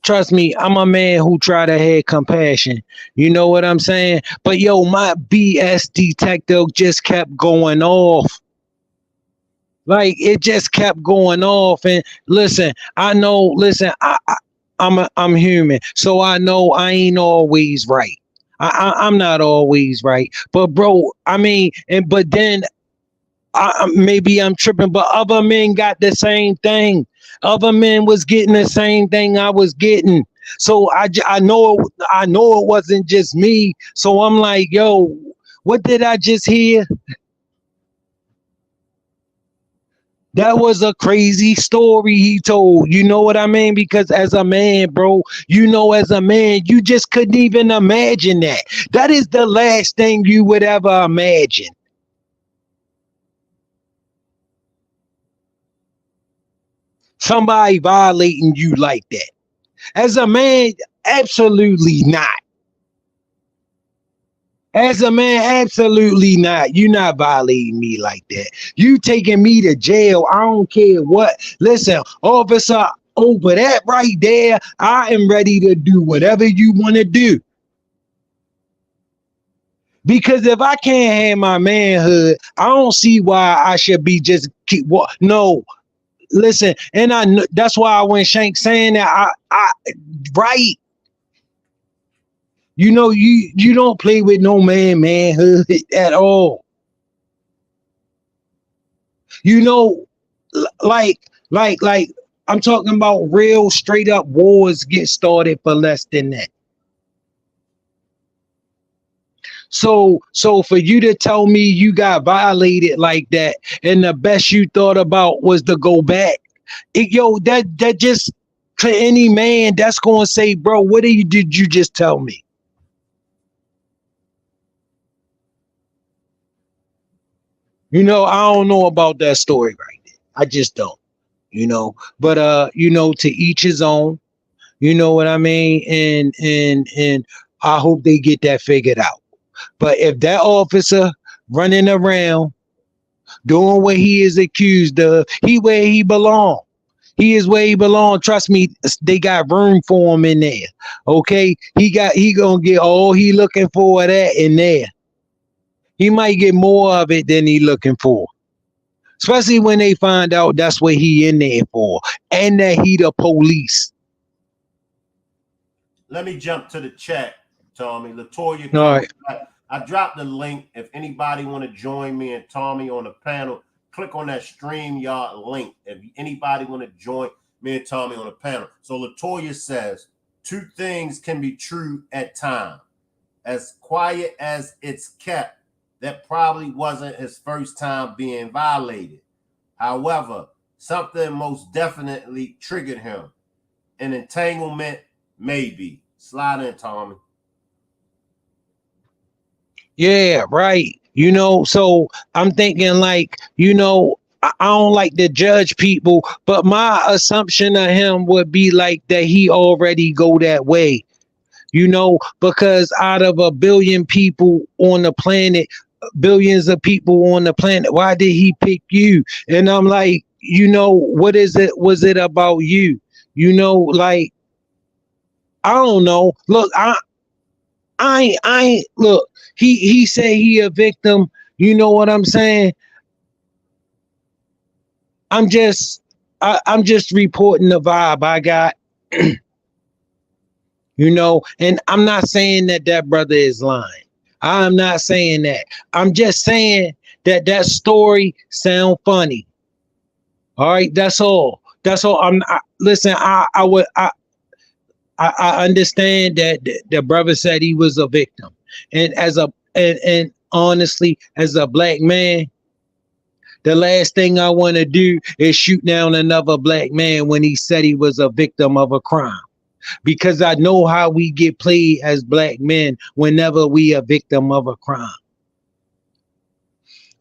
trust me, I'm a man who try to have compassion. You know what I'm saying? But yo, my BS detector just kept going off. Like it just kept going off. And listen, I know, listen, I'm human. So I know I ain't always right. I'm not always right. But bro, I mean, but then maybe I'm tripping, but other men got the same thing. Other men was getting the same thing I was getting. So I know it wasn't just me. So I'm like, yo, what did I just hear? That was a crazy story he told. You know what I mean? Because as a man, bro, you know, as a man, you just couldn't even imagine that. That is the last thing you would ever imagine. Somebody violating you like that. As a man, absolutely not. As a man, absolutely not. You're not violating me like that. You taking me to jail. I don't care what. Listen, officer, over that right there, I am ready to do whatever you want to do. Because if I can't have my manhood, I don't see why I should be just keep. No, listen, and I know that's why when Shank saying that, I right. You know, you don't play with no manhood at all. You know, like I'm talking about real straight up wars get started for less than that. So for you to tell me you got violated like that, and the best you thought about was to go back, that just to any man that's gonna say, bro, what did you just tell me? You know, I don't know about that story right there. I just don't, you know. But you know, to each his own. You know what I mean? And I hope they get that figured out. But if that officer running around doing what he is accused of, he where he belong. He is where he belong. Trust me, they got room for him in there. Okay, he gonna get all he looking for that in there. He might get more of it than he looking for. Especially when they find out that's what he in there for, and that he the police. Let me jump to the chat, Tommy. Latoya, All right. I dropped the link. If anybody want to join me and Tommy on the panel, click on that StreamYard link. If anybody want to join me and Tommy on the panel. So Latoya says, 2 things can be true at times. As quiet as it's kept, that probably wasn't his first time being violated. However, something most definitely triggered him. An entanglement, maybe. Slide in, Tommy. Yeah, right. You know, so I'm thinking like, you know, I don't like to judge people, but my assumption of him would be like that he already go that way, you know, because out of a billion people on the planet, billions of people on the planet, why did he pick you? And I'm like, you know, what is it? Was it about you? You know, like, I don't know. Look, I ain't look, he said he a victim. You know what I'm saying? I'm just reporting the vibe I got. You know, and I'm not saying that brother is lying. I'm not saying that. I'm just saying that story sound funny. All right, that's all. That's all. Listen. I understand that the brother said he was a victim, and and honestly, as a black man, the last thing I want to do is shoot down another black man when he said he was a victim of a crime, because I know how we get played as black men whenever we a victim of a crime.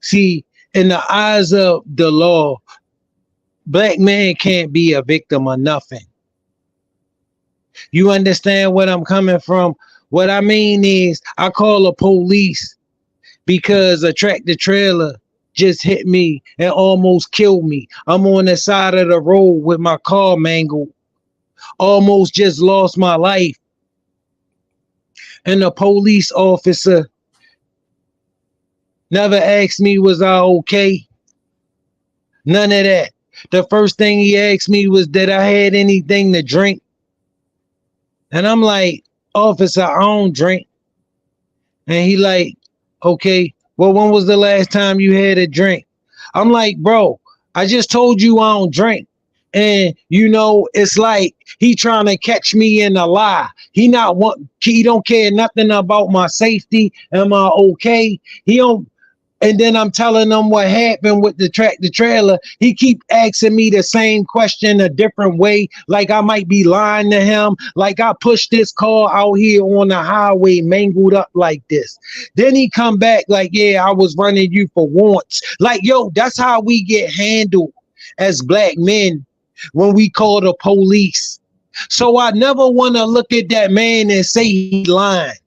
See, in the eyes of the law, black man can't be a victim of nothing. You understand what I'm coming from? What I mean is I call the police because a tractor trailer just hit me and almost killed me. I'm on the side of the road with my car mangled. Almost just lost my life. And the police officer never asked me, was I okay? None of that. The first thing he asked me was, did I had anything to drink? And I'm like, officer, I don't drink. And he like, okay, well, when was the last time you had a drink? I'm like, bro, I just told you I don't drink. And you know, it's like he trying to catch me in a lie. He don't care nothing about my safety. Am I okay? He don't. And then I'm telling him what happened with the tractor trailer. He keep asking me the same question a different way, like I might be lying to him, like I pushed this car out here on the highway mangled up like this. Then he come back like, yeah, I was running you for once. Like, yo, that's how we get handled as black men when we call the police. So I never want to look at that man and say he lying.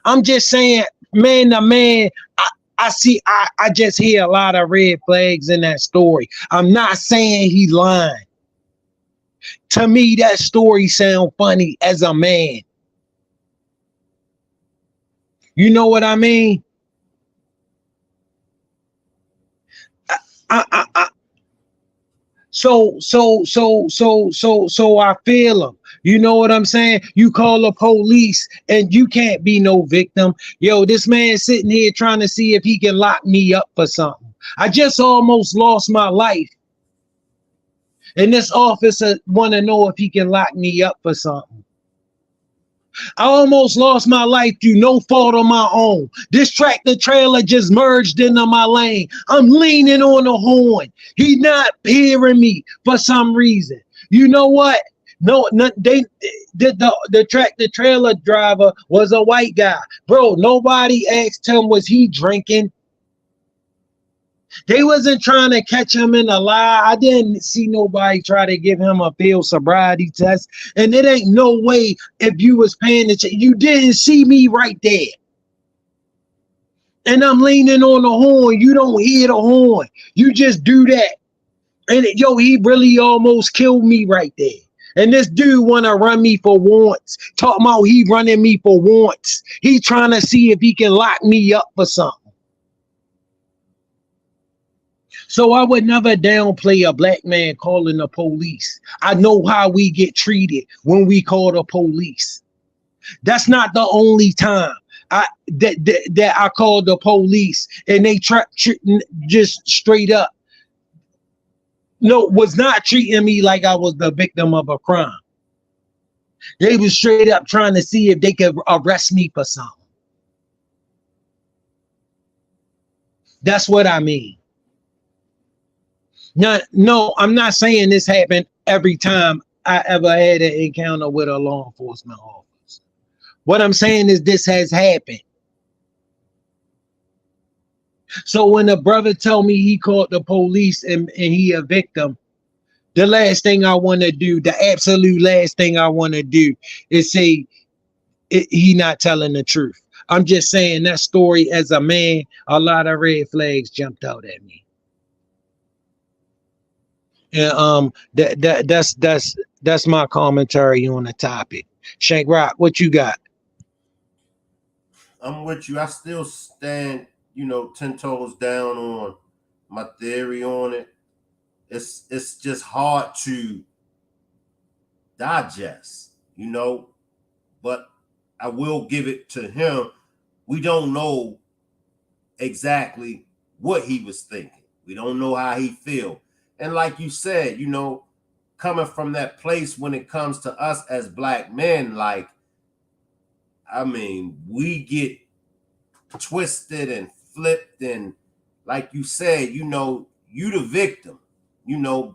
I'm just saying, man to man, I just hear a lot of red flags in that story. I'm not saying he lying. To me, that story sound funny as a man. You know what I mean? So I feel him. You know what I'm saying? You call the police and you can't be no victim. Yo, this man sitting here trying to see if he can lock me up for something. I just almost lost my life. And this officer want to know if he can lock me up for something. I almost lost my life through no fault of my own. This tractor trailer just merged into my lane. I'm leaning on the horn. He not hearing me for some reason. You know what? No, the tractor trailer driver was a white guy. Bro, nobody asked him, was he drinking? They wasn't trying to catch him in a lie. I didn't see nobody try to give him a field sobriety test. And it ain't no way if you was paying attention. You didn't see me right there. And I'm leaning on the horn. You don't hear the horn. You just do that. And yo, he really almost killed me right there. And this dude want to run me for once. Talking about he running me for once. He trying to see if he can lock me up for something. So I would never downplay a black man calling the police. I know how we get treated when we call the police. That's not the only time that I called the police and they just straight up was not treating me like I was the victim of a crime. They was straight up trying to see if they could arrest me for something. That's what I mean. No, I'm not saying this happened every time I ever had an encounter with a law enforcement officer. What I'm saying is this has happened. So when a brother told me he called the police and he a victim, the last thing I want to do, the absolute last thing I want to do is say he not telling the truth. I'm just saying that story as a man, a lot of red flags jumped out at me. And that's my commentary on the topic. Shank Rock, what you got? I'm with you. I still stand, 10 toes down on my theory on it. It's just hard to digest, but I will give it to him. We don't know exactly what he was thinking. We don't know how he feel. And like you said, coming from that place when it comes to us as black men, we get twisted and flipped. And like you said, you the victim,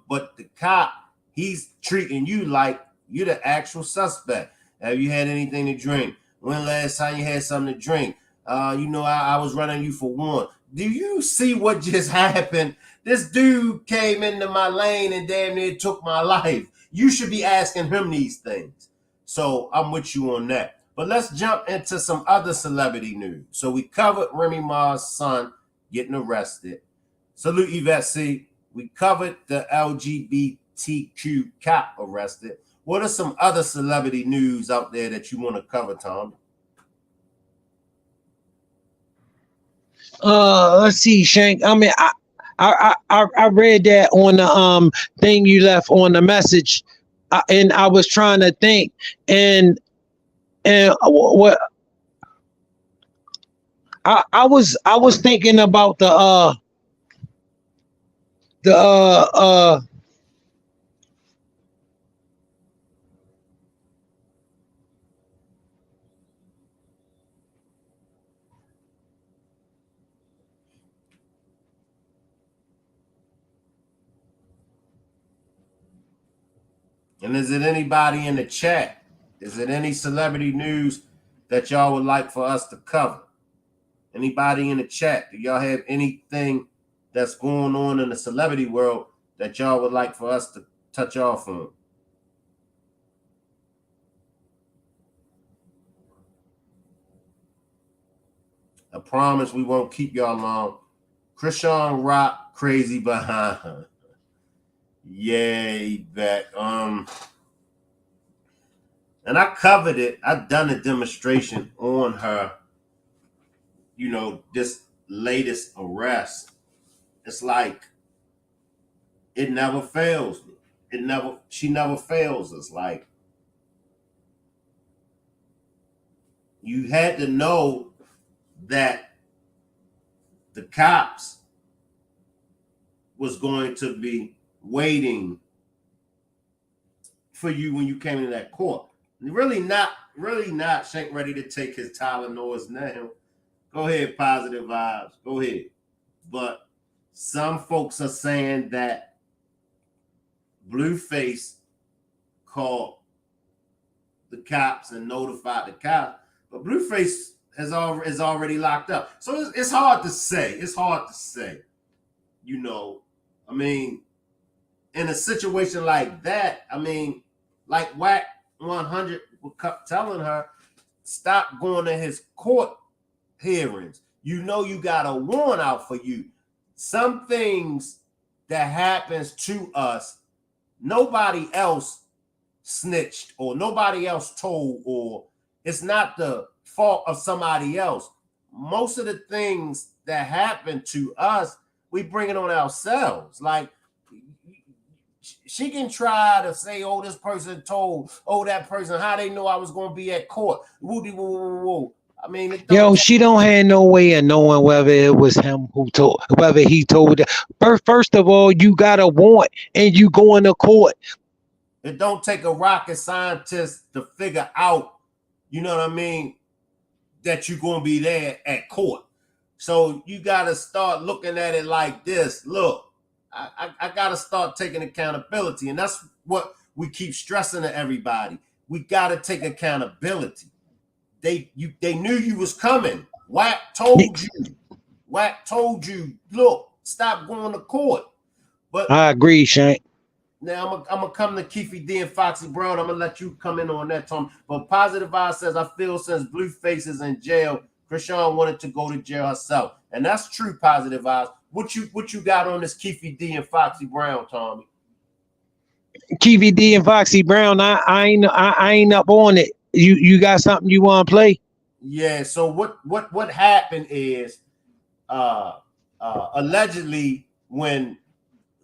but the cop, he's treating you like you're the actual suspect. Have you had anything to drink? When last time you had something to drink? I was running you for one. Do you see what just happened? This dude came into my lane and damn near took my life. You should be asking him these things. So I'm with you on that. But let's jump into some other celebrity news. So we covered Remy Ma's son getting arrested. Salute Yvette C. We covered the LGBTQ cop arrested. What are some other celebrity news out there that you want to cover, Tom? Let's see, Shank. I mean, I read that on the thing you left on the message, and I was trying to think, and what I was thinking about the And is it anybody in the chat? Is it any celebrity news that y'all would like for us to cover? Anybody in the chat? Do y'all have anything that's going on in the celebrity world that y'all would like for us to touch off on? I promise we won't keep y'all long. Krishan Rock crazy behind her. Yay, that and I covered it. I've done a demonstration on her, you know, this latest arrest. It's like it never fails me. She never fails us. Like, you had to know that the cops was going to be waiting for you when you came into that court. Really not. Shank ready to take his Tylenols now. Go ahead, positive vibes. Go ahead. But some folks are saying that Blueface called the cops and notified the cops, but Blueface is already locked up. So it's hard to say. It's hard to say. You know, I mean, in a situation like that, I mean, like Whack 100 kept telling her, stop going to his court hearings. You know you got a warrant out for you. Some things that happens to us, nobody else snitched or nobody else told, or it's not the fault of somebody else. Most of the things that happen to us, we bring it on ourselves. Like, she can try to say, oh, this person told, oh, that person, how they know I was going to be at court. Woody, woo, woo, woo. I mean, yo, she don't have no way of knowing whether it was him who told, whether he told her. First of all, you got a warrant and you going to court. It don't take a rocket scientist to figure out, you know what I mean, that you're going to be there at court. So you got to start looking at it like this. Look, I got to start taking accountability. And that's what we keep stressing to everybody. We got to take accountability. They knew you was coming. Whack told you, look, stop going to court. But I agree, Shank. Now I'm gonna come to Keefy D and Foxy Brown. I'm gonna let you come in on that, Tom. But Positive Eye says, I feel since Blueface is in jail, Krishan wanted to go to jail herself. And that's true, Positive Eyes. What you got on this Keefy D and Foxy Brown, Tommy? Keefy D and Foxy Brown, I ain't up on it. You got something you want to play? Yeah, so what happened is allegedly when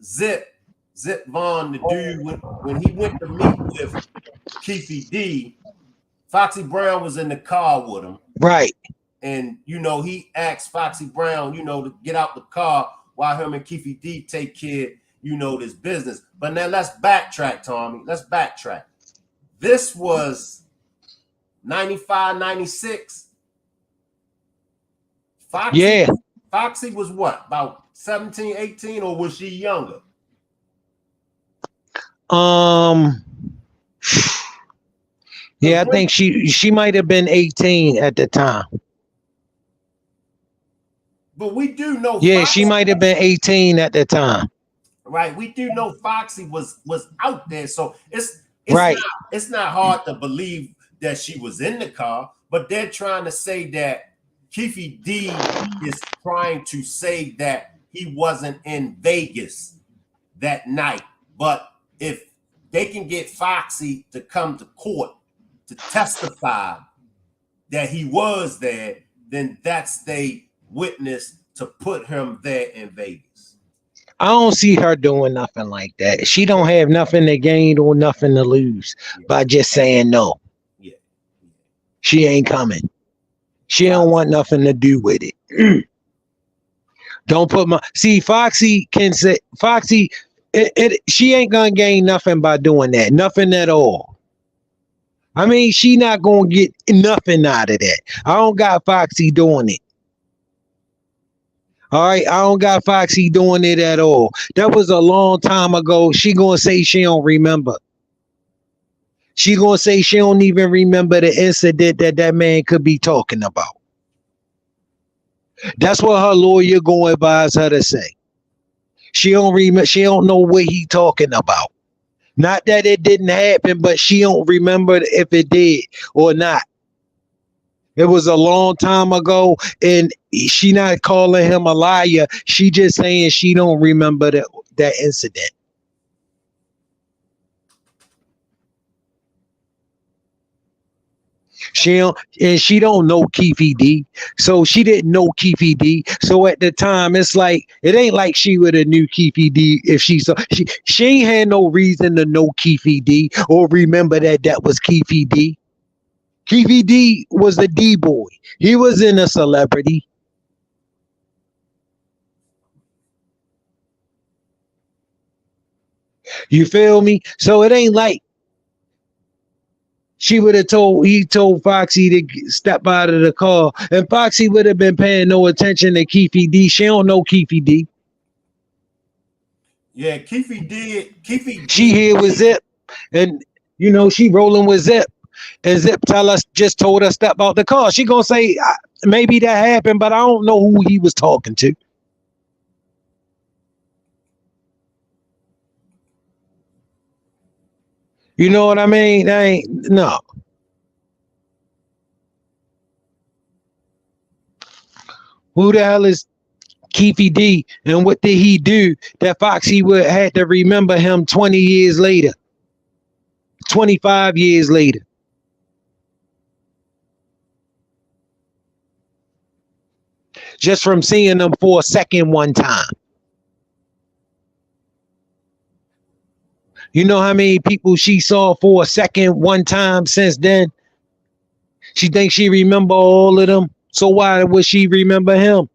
Zip Vaughn, the dude, when he went to meet with Keefy D, Foxy Brown was in the car with him. Right. And, you know, he asked Foxy Brown, you know, to get out the car while him and Keefy D take care, you know, this business. But now let's backtrack, Tommy. Let's backtrack. This was 95, 96. Foxy was what, about 17, 18, or was she younger? Yeah, I think she might have been 18 at the time. But we do know. Yeah, she might have been 18 at the time. Right. We do know Foxy was out there. So it's right. It's not hard to believe that she was in the car, but they're trying to say that Keefe D is trying to say that he wasn't in Vegas that night. But if they can get Foxy to come to court to testify that he was there, then that's the witness to put him there in Vegas. I don't see her doing nothing like that. She don't have nothing to gain or nothing to lose by just saying no. Yeah. She ain't coming. She don't want nothing to do with it. Don't put my Foxy can say Foxy. She ain't gonna gain nothing by doing that. Nothing at all. I mean, she not gonna get nothing out of that. I don't got Foxy doing it. All right, I don't got Foxy doing it at all. That was a long time ago. She gonna say she don't remember. She gonna say she don't even remember the incident that man could be talking about. That's what her lawyer gonna advise her to say. She don't remember. She don't know what he talking about. Not that it didn't happen, but she don't remember if it did or not. It was a long time ago, and she not calling him a liar. She just saying she don't remember that incident. She don't know Keefe D. So she didn't know Keefe D. So at the time, it's like it ain't like she would have knew Keefe D if she saw. She ain't had no reason to know Keefe D or remember that was Keefe D. Keefe D was a D boy. He wasn't a celebrity. You feel me? So it ain't like he told Foxy to step out of the car, and Foxy would have been paying no attention to Keefe D. She don't know Keefe D. Yeah, Keefe did. She here with Zip, and she rolling with Zip, and Zip just told her step out the car. She gonna say maybe that happened, but I don't know who he was talking to. You know what I mean? No. Who the hell is Keefe D, and what did he do that Foxy would had to remember him 20 years later, 25 years later? Just from seeing him for a second one time. You know how many people she saw for a second one time since then? She thinks she remember all of them. So why would she remember him?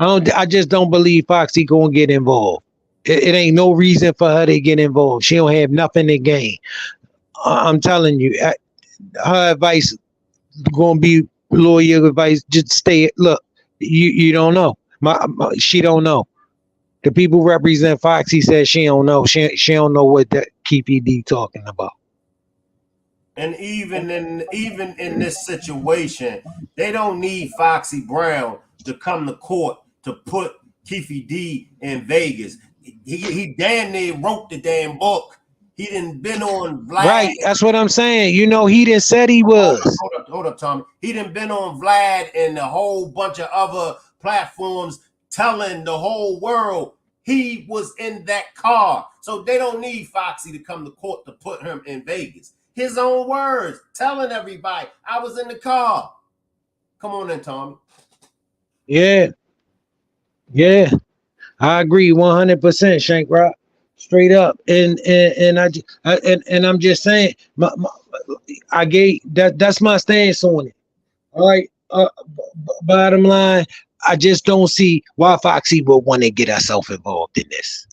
I just don't believe Foxy gonna get involved. It ain't no reason for her to get involved. She don't have nothing to gain. I'm telling you, her advice gonna be lawyer advice. Just stay. Look, you don't know. She don't know. The people represent Foxy said she don't know. She don't know what that Keefe D talking about. And even in this situation, they don't need Foxy Brown to come to court to put Keefe D in Vegas. He damn near wrote the damn book. He didn't been on Vlad. Right, that's what I'm saying. He didn't said he was. Hold up, Tommy. He didn't been on Vlad and a whole bunch of other platforms telling the whole world he was in that car. So they don't need Foxy to come to court to put him in Vegas. His own words, telling everybody, I was in the car. Come on in, Tommy. Yeah. I agree 100%, Shank Rock. Straight up. And I'm just saying, I gave that's my stance on it. All right. Bottom line, I just don't see why Foxy would want to get herself involved in this.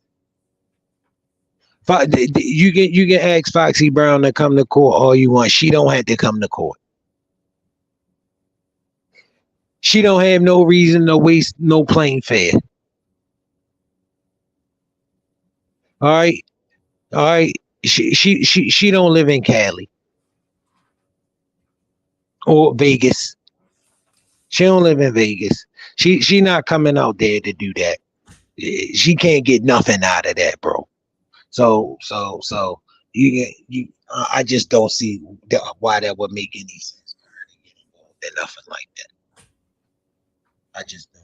You can ask Foxy Brown to come to court all you want. She don't have to come to court. She don't have no reason to waste no plane fare. All right. She don't live in Cali or Vegas. She don't live in Vegas. She not coming out there to do that. She can't get nothing out of that, bro. So I just don't see why that would make any sense for her to get involved in nothing like that. I just don't.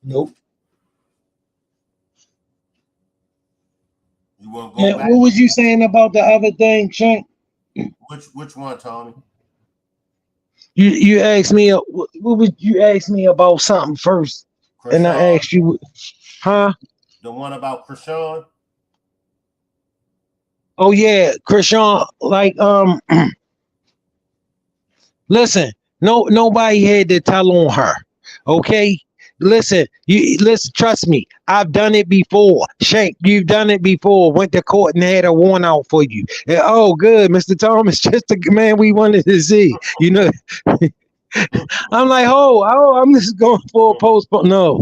Nope. You want to go back? What was you saying about the other thing, Shank? Which one, Tommy? You asked me what would you ask me about something first, Krishan? and I asked you, huh? The one about Krishan? Oh yeah, Krishan. Like listen, nobody had to tell on her. Okay, listen, trust me. I've done it before. Shank, you've done it before. Went to court and had a warrant out for you. And, oh, good, Mr. Thomas, just the man we wanted to see. You know, I'm like, I'm just going for a postpone. No,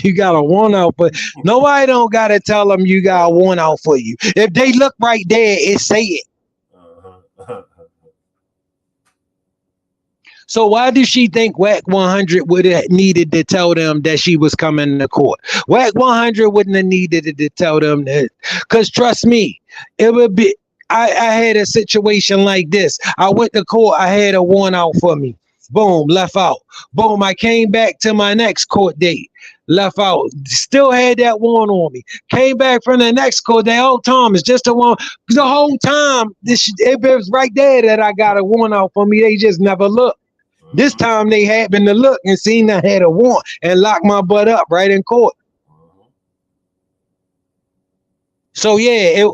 you got a warrant out, but nobody don't got to tell them you got a warrant out for you. If they look right there, it say it. So why did she think WAC 100 would have needed to tell them that she was coming to court? WAC 100 wouldn't have needed to tell them that. Because trust me, it would be, I had a situation like this. I went to court, I had a warrant out for me. Boom, left out. Boom, I came back to my next court date. Left out. Still had that warrant on me. Came back from the next court date. Oh, Thomas, just the one. The whole time, it was right there that I got a warrant out for me. They just never looked. This time they happened to look and seen I had a warrant and locked my butt up right in court. So yeah,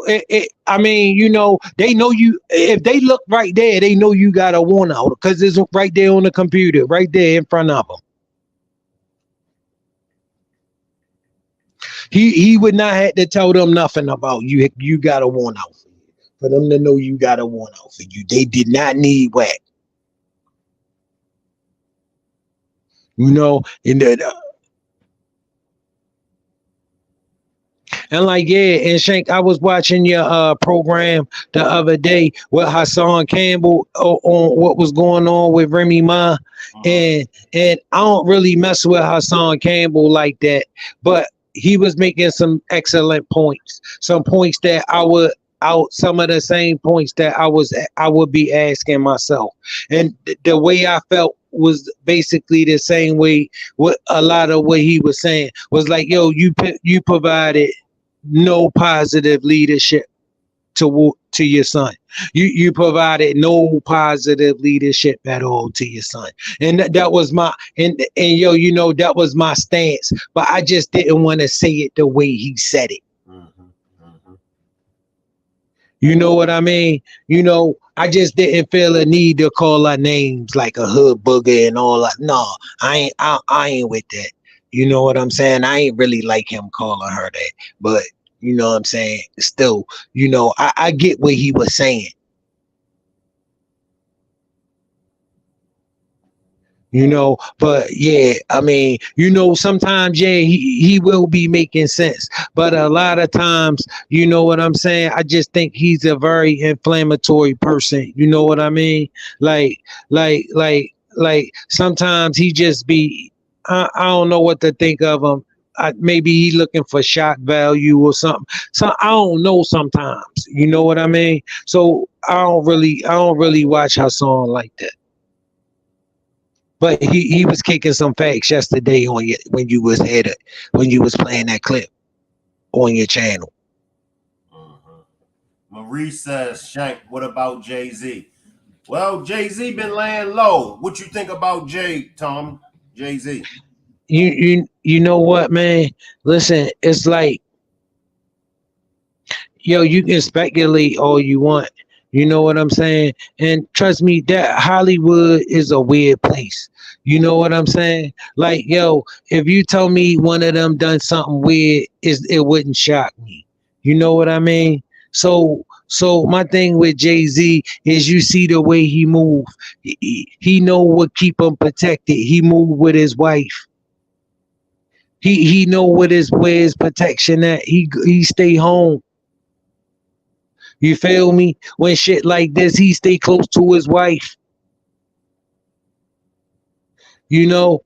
I mean, you know, they know you. If they look right there, they know you got a warrant out because it's right there on the computer, right there in front of them. He would not have to tell them nothing about you. You got a warrant out for you. For them to know you got a warrant out for you, they did not need WAC. You know, and like, yeah, and Shank, I was watching your program the other day with Hassan Campbell on what was going on with Remy Ma, and I don't really mess with Hassan Campbell like that, but he was making some excellent points, some points that some of the same points that I would be asking myself, and the way I felt was basically the same way. What a lot of what he was saying was like, yo, you provided no positive leadership to your son. You provided no positive leadership at all to your son, and that was my and yo, you know, that was my stance. But I just didn't want to say it the way he said it. You know what I mean? You know, I just didn't feel a need to call her names like a hood booger and all that. No, I ain't with that. You know what I'm saying? I ain't really like him calling her that. But you know what I'm saying? Still, you know, I get what he was saying. You know, but yeah, I mean, you know, sometimes, yeah, he will be making sense. But a lot of times, you know what I'm saying? I just think he's a very inflammatory person. You know what I mean? Like sometimes he just be, I don't know what to think of him. Maybe he looking for shock value or something. So I don't know sometimes. You know what I mean? So I don't really watch Hassan like that. But he was kicking some facts yesterday on you when you was playing that clip on your channel. Marie says, Shank, what about Jay-Z? Well, Jay-Z been laying low. What you think about Tom? Jay-Z? You know what, man? Listen, it's like, yo, you can speculate all you want. You know what I'm saying? And trust me, that Hollywood is a weird place. You know what I'm saying? Like, yo, if you told me one of them done something weird, it wouldn't shock me. You know what I mean? So my thing with Jay-Z is you see the way he move. He know what keep him protected. He move with his wife. He know where his protection at. He stay home. You feel me? When shit like this, he stay close to his wife. You know,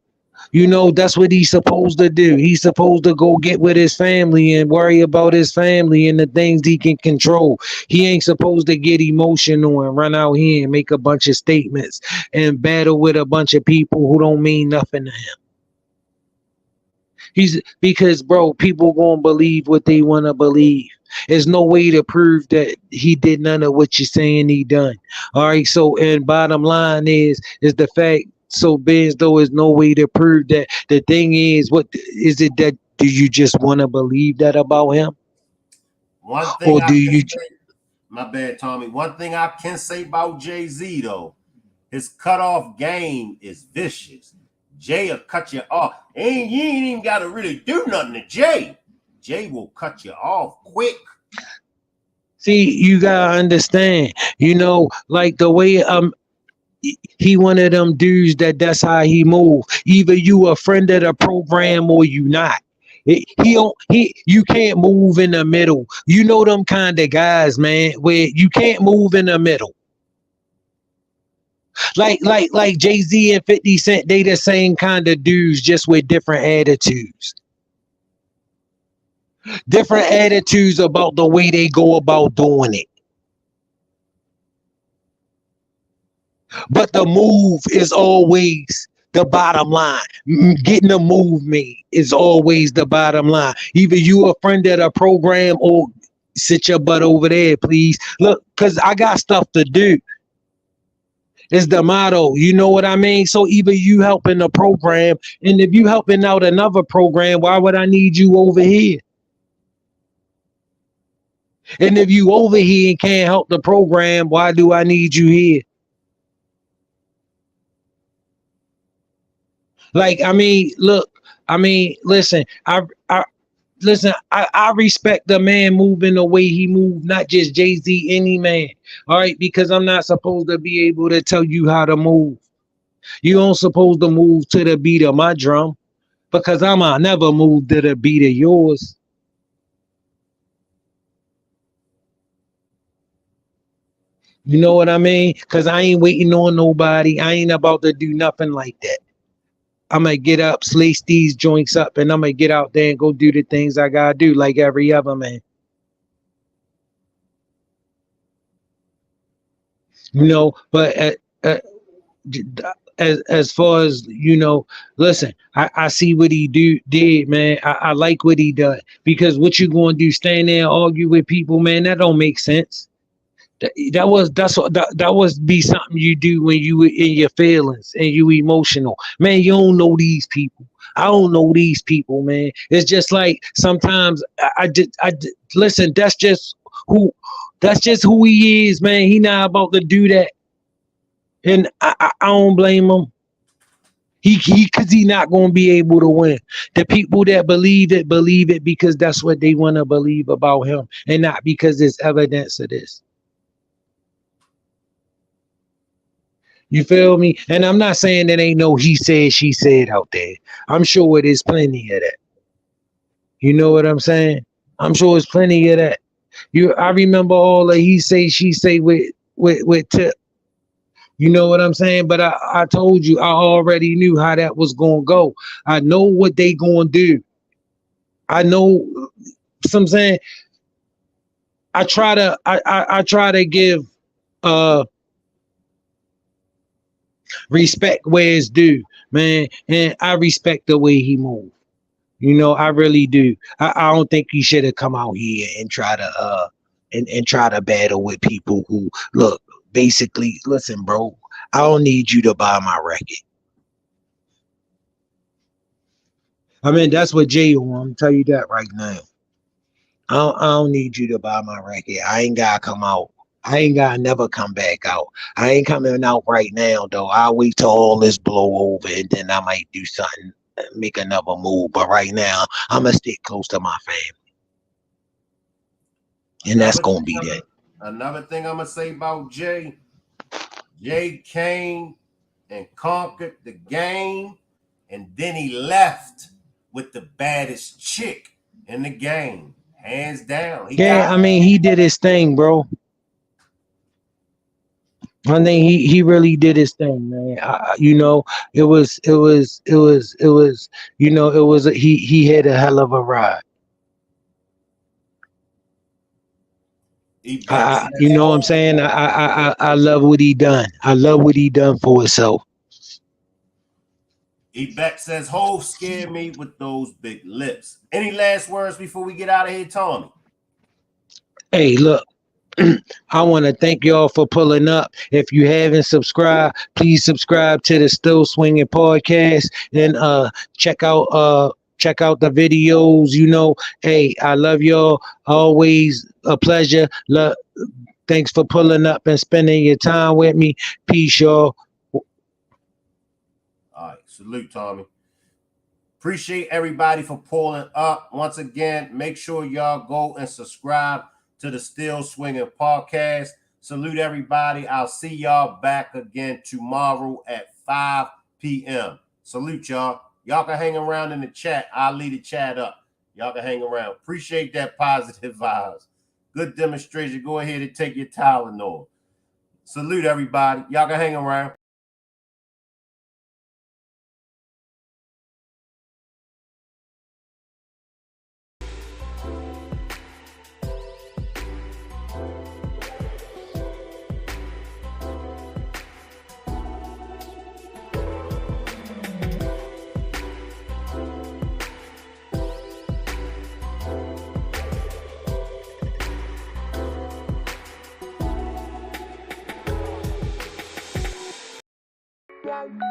that's what he's supposed to do. He's supposed to go get with his family and worry about his family and the things he can control. He ain't supposed to get emotional and run out here and make a bunch of statements and battle with a bunch of people who don't mean nothing to him. Because bro, people gonna believe what they want to believe. There's no way to prove that he did none of what you're saying he done. All right, so and bottom line is the fact. So Benz, though, is no way to prove that. The thing is, what is it that do you just want to believe that about him? One thing Or do you? My bad, Tommy. One thing I can say about Jay-Z though, his cutoff game is vicious. Jay will cut you off. You ain't even got to really do nothing to Jay. Jay will cut you off quick. See, you gotta understand. Like the way he one of them dudes that's how he move. Either you a friend of the program or you not. You can't move in the middle. You know them kind of guys, man, where you can't move in the middle. Like Jay-Z and 50 Cent, they the same kind of dudes, just with different attitudes. Different attitudes about the way they go about doing it. But the move is always the bottom line. Getting a move made is always the bottom line. Either you a friend of the program or sit your butt over there, please. Look, because I got stuff to do. It's the motto. You know what I mean? So either you helping the program, and if you helping out another program, why would I need you over here? And if you over here and can't help the program, why do I need you here? Like, listen, I respect the man moving the way he moved, not just Jay-Z, any man. All right, because I'm not supposed to be able to tell you how to move. You don't supposed to move to the beat of my drum, because I'ma never move to the beat of yours. You know what I mean? Because I ain't waiting on nobody. I ain't about to do nothing like that. I'm going to get up, slice these joints up, and I'm going to get out there and go do the things I got to do like every other man. But as far as, listen, I see what he did, man. I like what he done. Because what you going to do, stand there and argue with people, man, that don't make sense. That was be something you do when you were in your feelings and you emotional. Man, you don't know these people. I don't know these people, man. It's just like sometimes I listen, that's just who he is, man. He not about to do that. And I don't blame him. Because he not going to be able to win. The people that believe it because that's what they want to believe about him, and not because there's evidence of this. You feel me? And I'm not saying that ain't no he said, she said out there. I'm sure it is plenty of that. You know what I'm saying? I'm sure it's plenty of that. I remember all the he say, she say with Tip. You know what I'm saying? But I told you, I already knew how that was going to go. I know what they going to do. I know, I'm saying, I try to give respect where it's due, man. And I respect the way he moved. I really do. I don't think he should have come out here and try to and try to battle with people who look, basically, listen, bro, I don't need you to buy my record. I mean, that's what Jay on. I'm tell you that right now. I don't need you to buy my record. I ain't gotta come out. I ain't gotta never come back out. I ain't coming out right now though. I'll wait till all this blow over and then I might do something, make another move. But right now, I'm gonna stick close to my family. And that's gonna be that. Another thing I'm gonna say about Jay came and conquered the game, and then he left with the baddest chick in the game, hands down. He did his thing, bro. I think he really did his thing, man. It was, he had a hell of a ride. You know what I'm saying? I love what he done. I love what he done for himself. Yvette says, Hov scared me with those big lips. Any last words before we get out of here, Tony? Hey, look, I want to thank y'all for pulling up. If you haven't subscribed, please subscribe to the Still Swinging podcast and check out the videos. Hey, I love y'all. Always a pleasure. Thanks for pulling up and spending your time with me. Peace, y'all. All right, salute, Tommy. Appreciate everybody for pulling up. Once again, make sure y'all go and subscribe to the Still Swinging podcast. Salute everybody. I'll see y'all back again tomorrow at 5 p.m. Salute y'all. Y'all can hang around in the chat. I'll lead the chat up. Y'all can hang around. Appreciate that positive vibes. Good demonstration. Go ahead and take your Tylenol. Salute everybody. Y'all can hang around.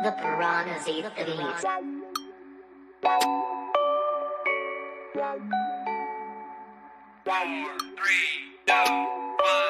The piranhas eat the beats.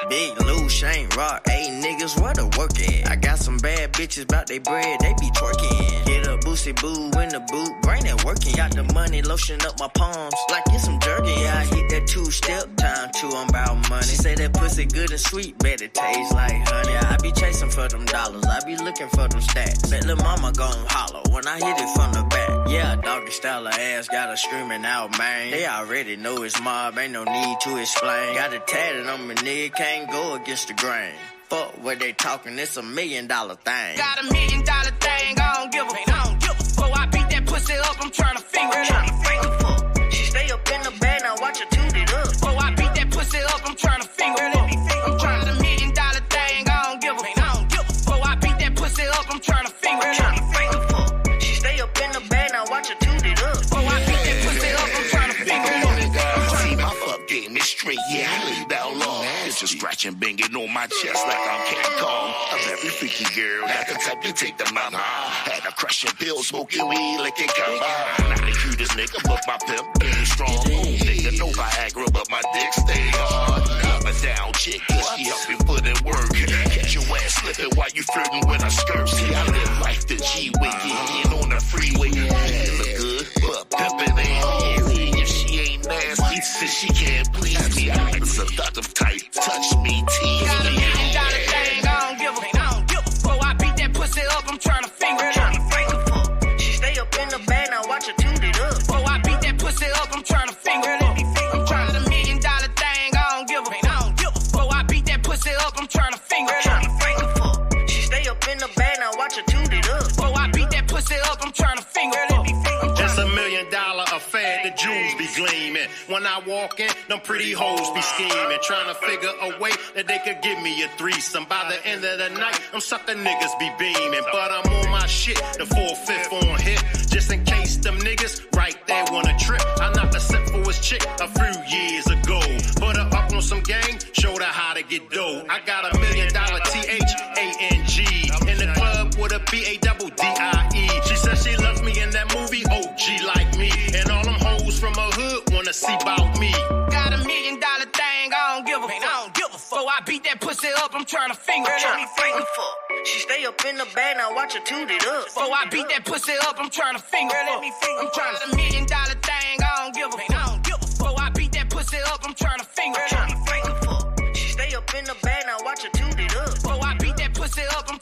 Big Lou, Shane Rock, 8 niggas, where the work at? I got some bad bitches bout they bread, they be twerking. Get a boosty boo in the boot, brain ain't working. Got the money, lotion up my palms, like it's some jerky. Yeah, I hit that 2-step, time to, I'm about money. She say that pussy good and sweet, bet it tastes like honey. I be chasing for them dollars, I be looking for them stacks. Bet lil' mama gon' holler when I hit it from the back. Yeah, doggy style of ass, got her screaming out, man. They already know it's mob, ain't no need to explain. Got it tatted on my nigga, can't go against the grain. Fuck what they talking, it's $1 million thing. Got $1 million thing, I don't give a fuck. I beat that pussy up, I'm trying to finger it up. She stay up in the bed, now watch her toot it up. Oh, I beat that pussy up, I'm trying to finger it up. I'm trying to $1 million thing, I don't give a fuck. I beat that pussy up, I'm trying to finger it up. She stay up in the bed, now watch her toot it up. Oh, I beat that pussy up, I'm trying to finger it up. See my fuck game is straight, yeah, I lay down long. It's a scratching, banging on my chest like I'm King Kong. A very freaky girl, not the type you take the mama. Had a crushing pill, smoking weed like it come by. Not the cutest nigga, but my pimp game strong. Ooh, nigga, no Viagra, but my dick stay hard. Love a down chick, cause she help me put in work. Catch your ass slipping while you flirting with her skirt. See, I live life the G-way, getting on the freeway. You look good, but pimpin' ain't easy. If she ain't nasty, since she can't please me, I'm seductive type. Touch me, tease Got $1 me. million thing, I don't give a fuck. I beat that pussy up, I'm trying to finger it up. She stay up in the bed, now watch her toot it up. Oh, I beat that pussy up, I'm trying to finger it up. I'm trying to $1 million thing, I don't give a fuck. I beat that pussy up, I'm trying to finger it up. She stay up in the bed, now watch her toot it up. Oh, I beat that pussy up, I'm trying to finger it up. It's $1 million affair, the jewels be gleaming. When I walk in, them pretty hoes be scheming, trying to figure a way that they could give me a threesome. By the end of the night, them sucker niggas be beaming. But I'm on my shit, the 4/5 on hit, just in case them niggas right there wanna trip. I knocked a sip for his chick a few years ago. Put her up on some game, showed her how to get dough. I got $1 million THANG in the club with a BADDIE. She said she loves me in that movie, OG like me. And all them hoes from her hood wanna see about me. Got $1 million thing, I don't give a fuck. I beat that pussy up, I'm trying to finger it up. She stay up in the bed, now watch her toot it up. Oh, I beat that pussy up, I'm trying to finger it up. I'm trying to $1 million thing, I don't give a fuck. I beat that pussy up, I'm trying to finger it up. She stay up in the bed, now watch her toot it up. Oh, I beat that pussy up, I'm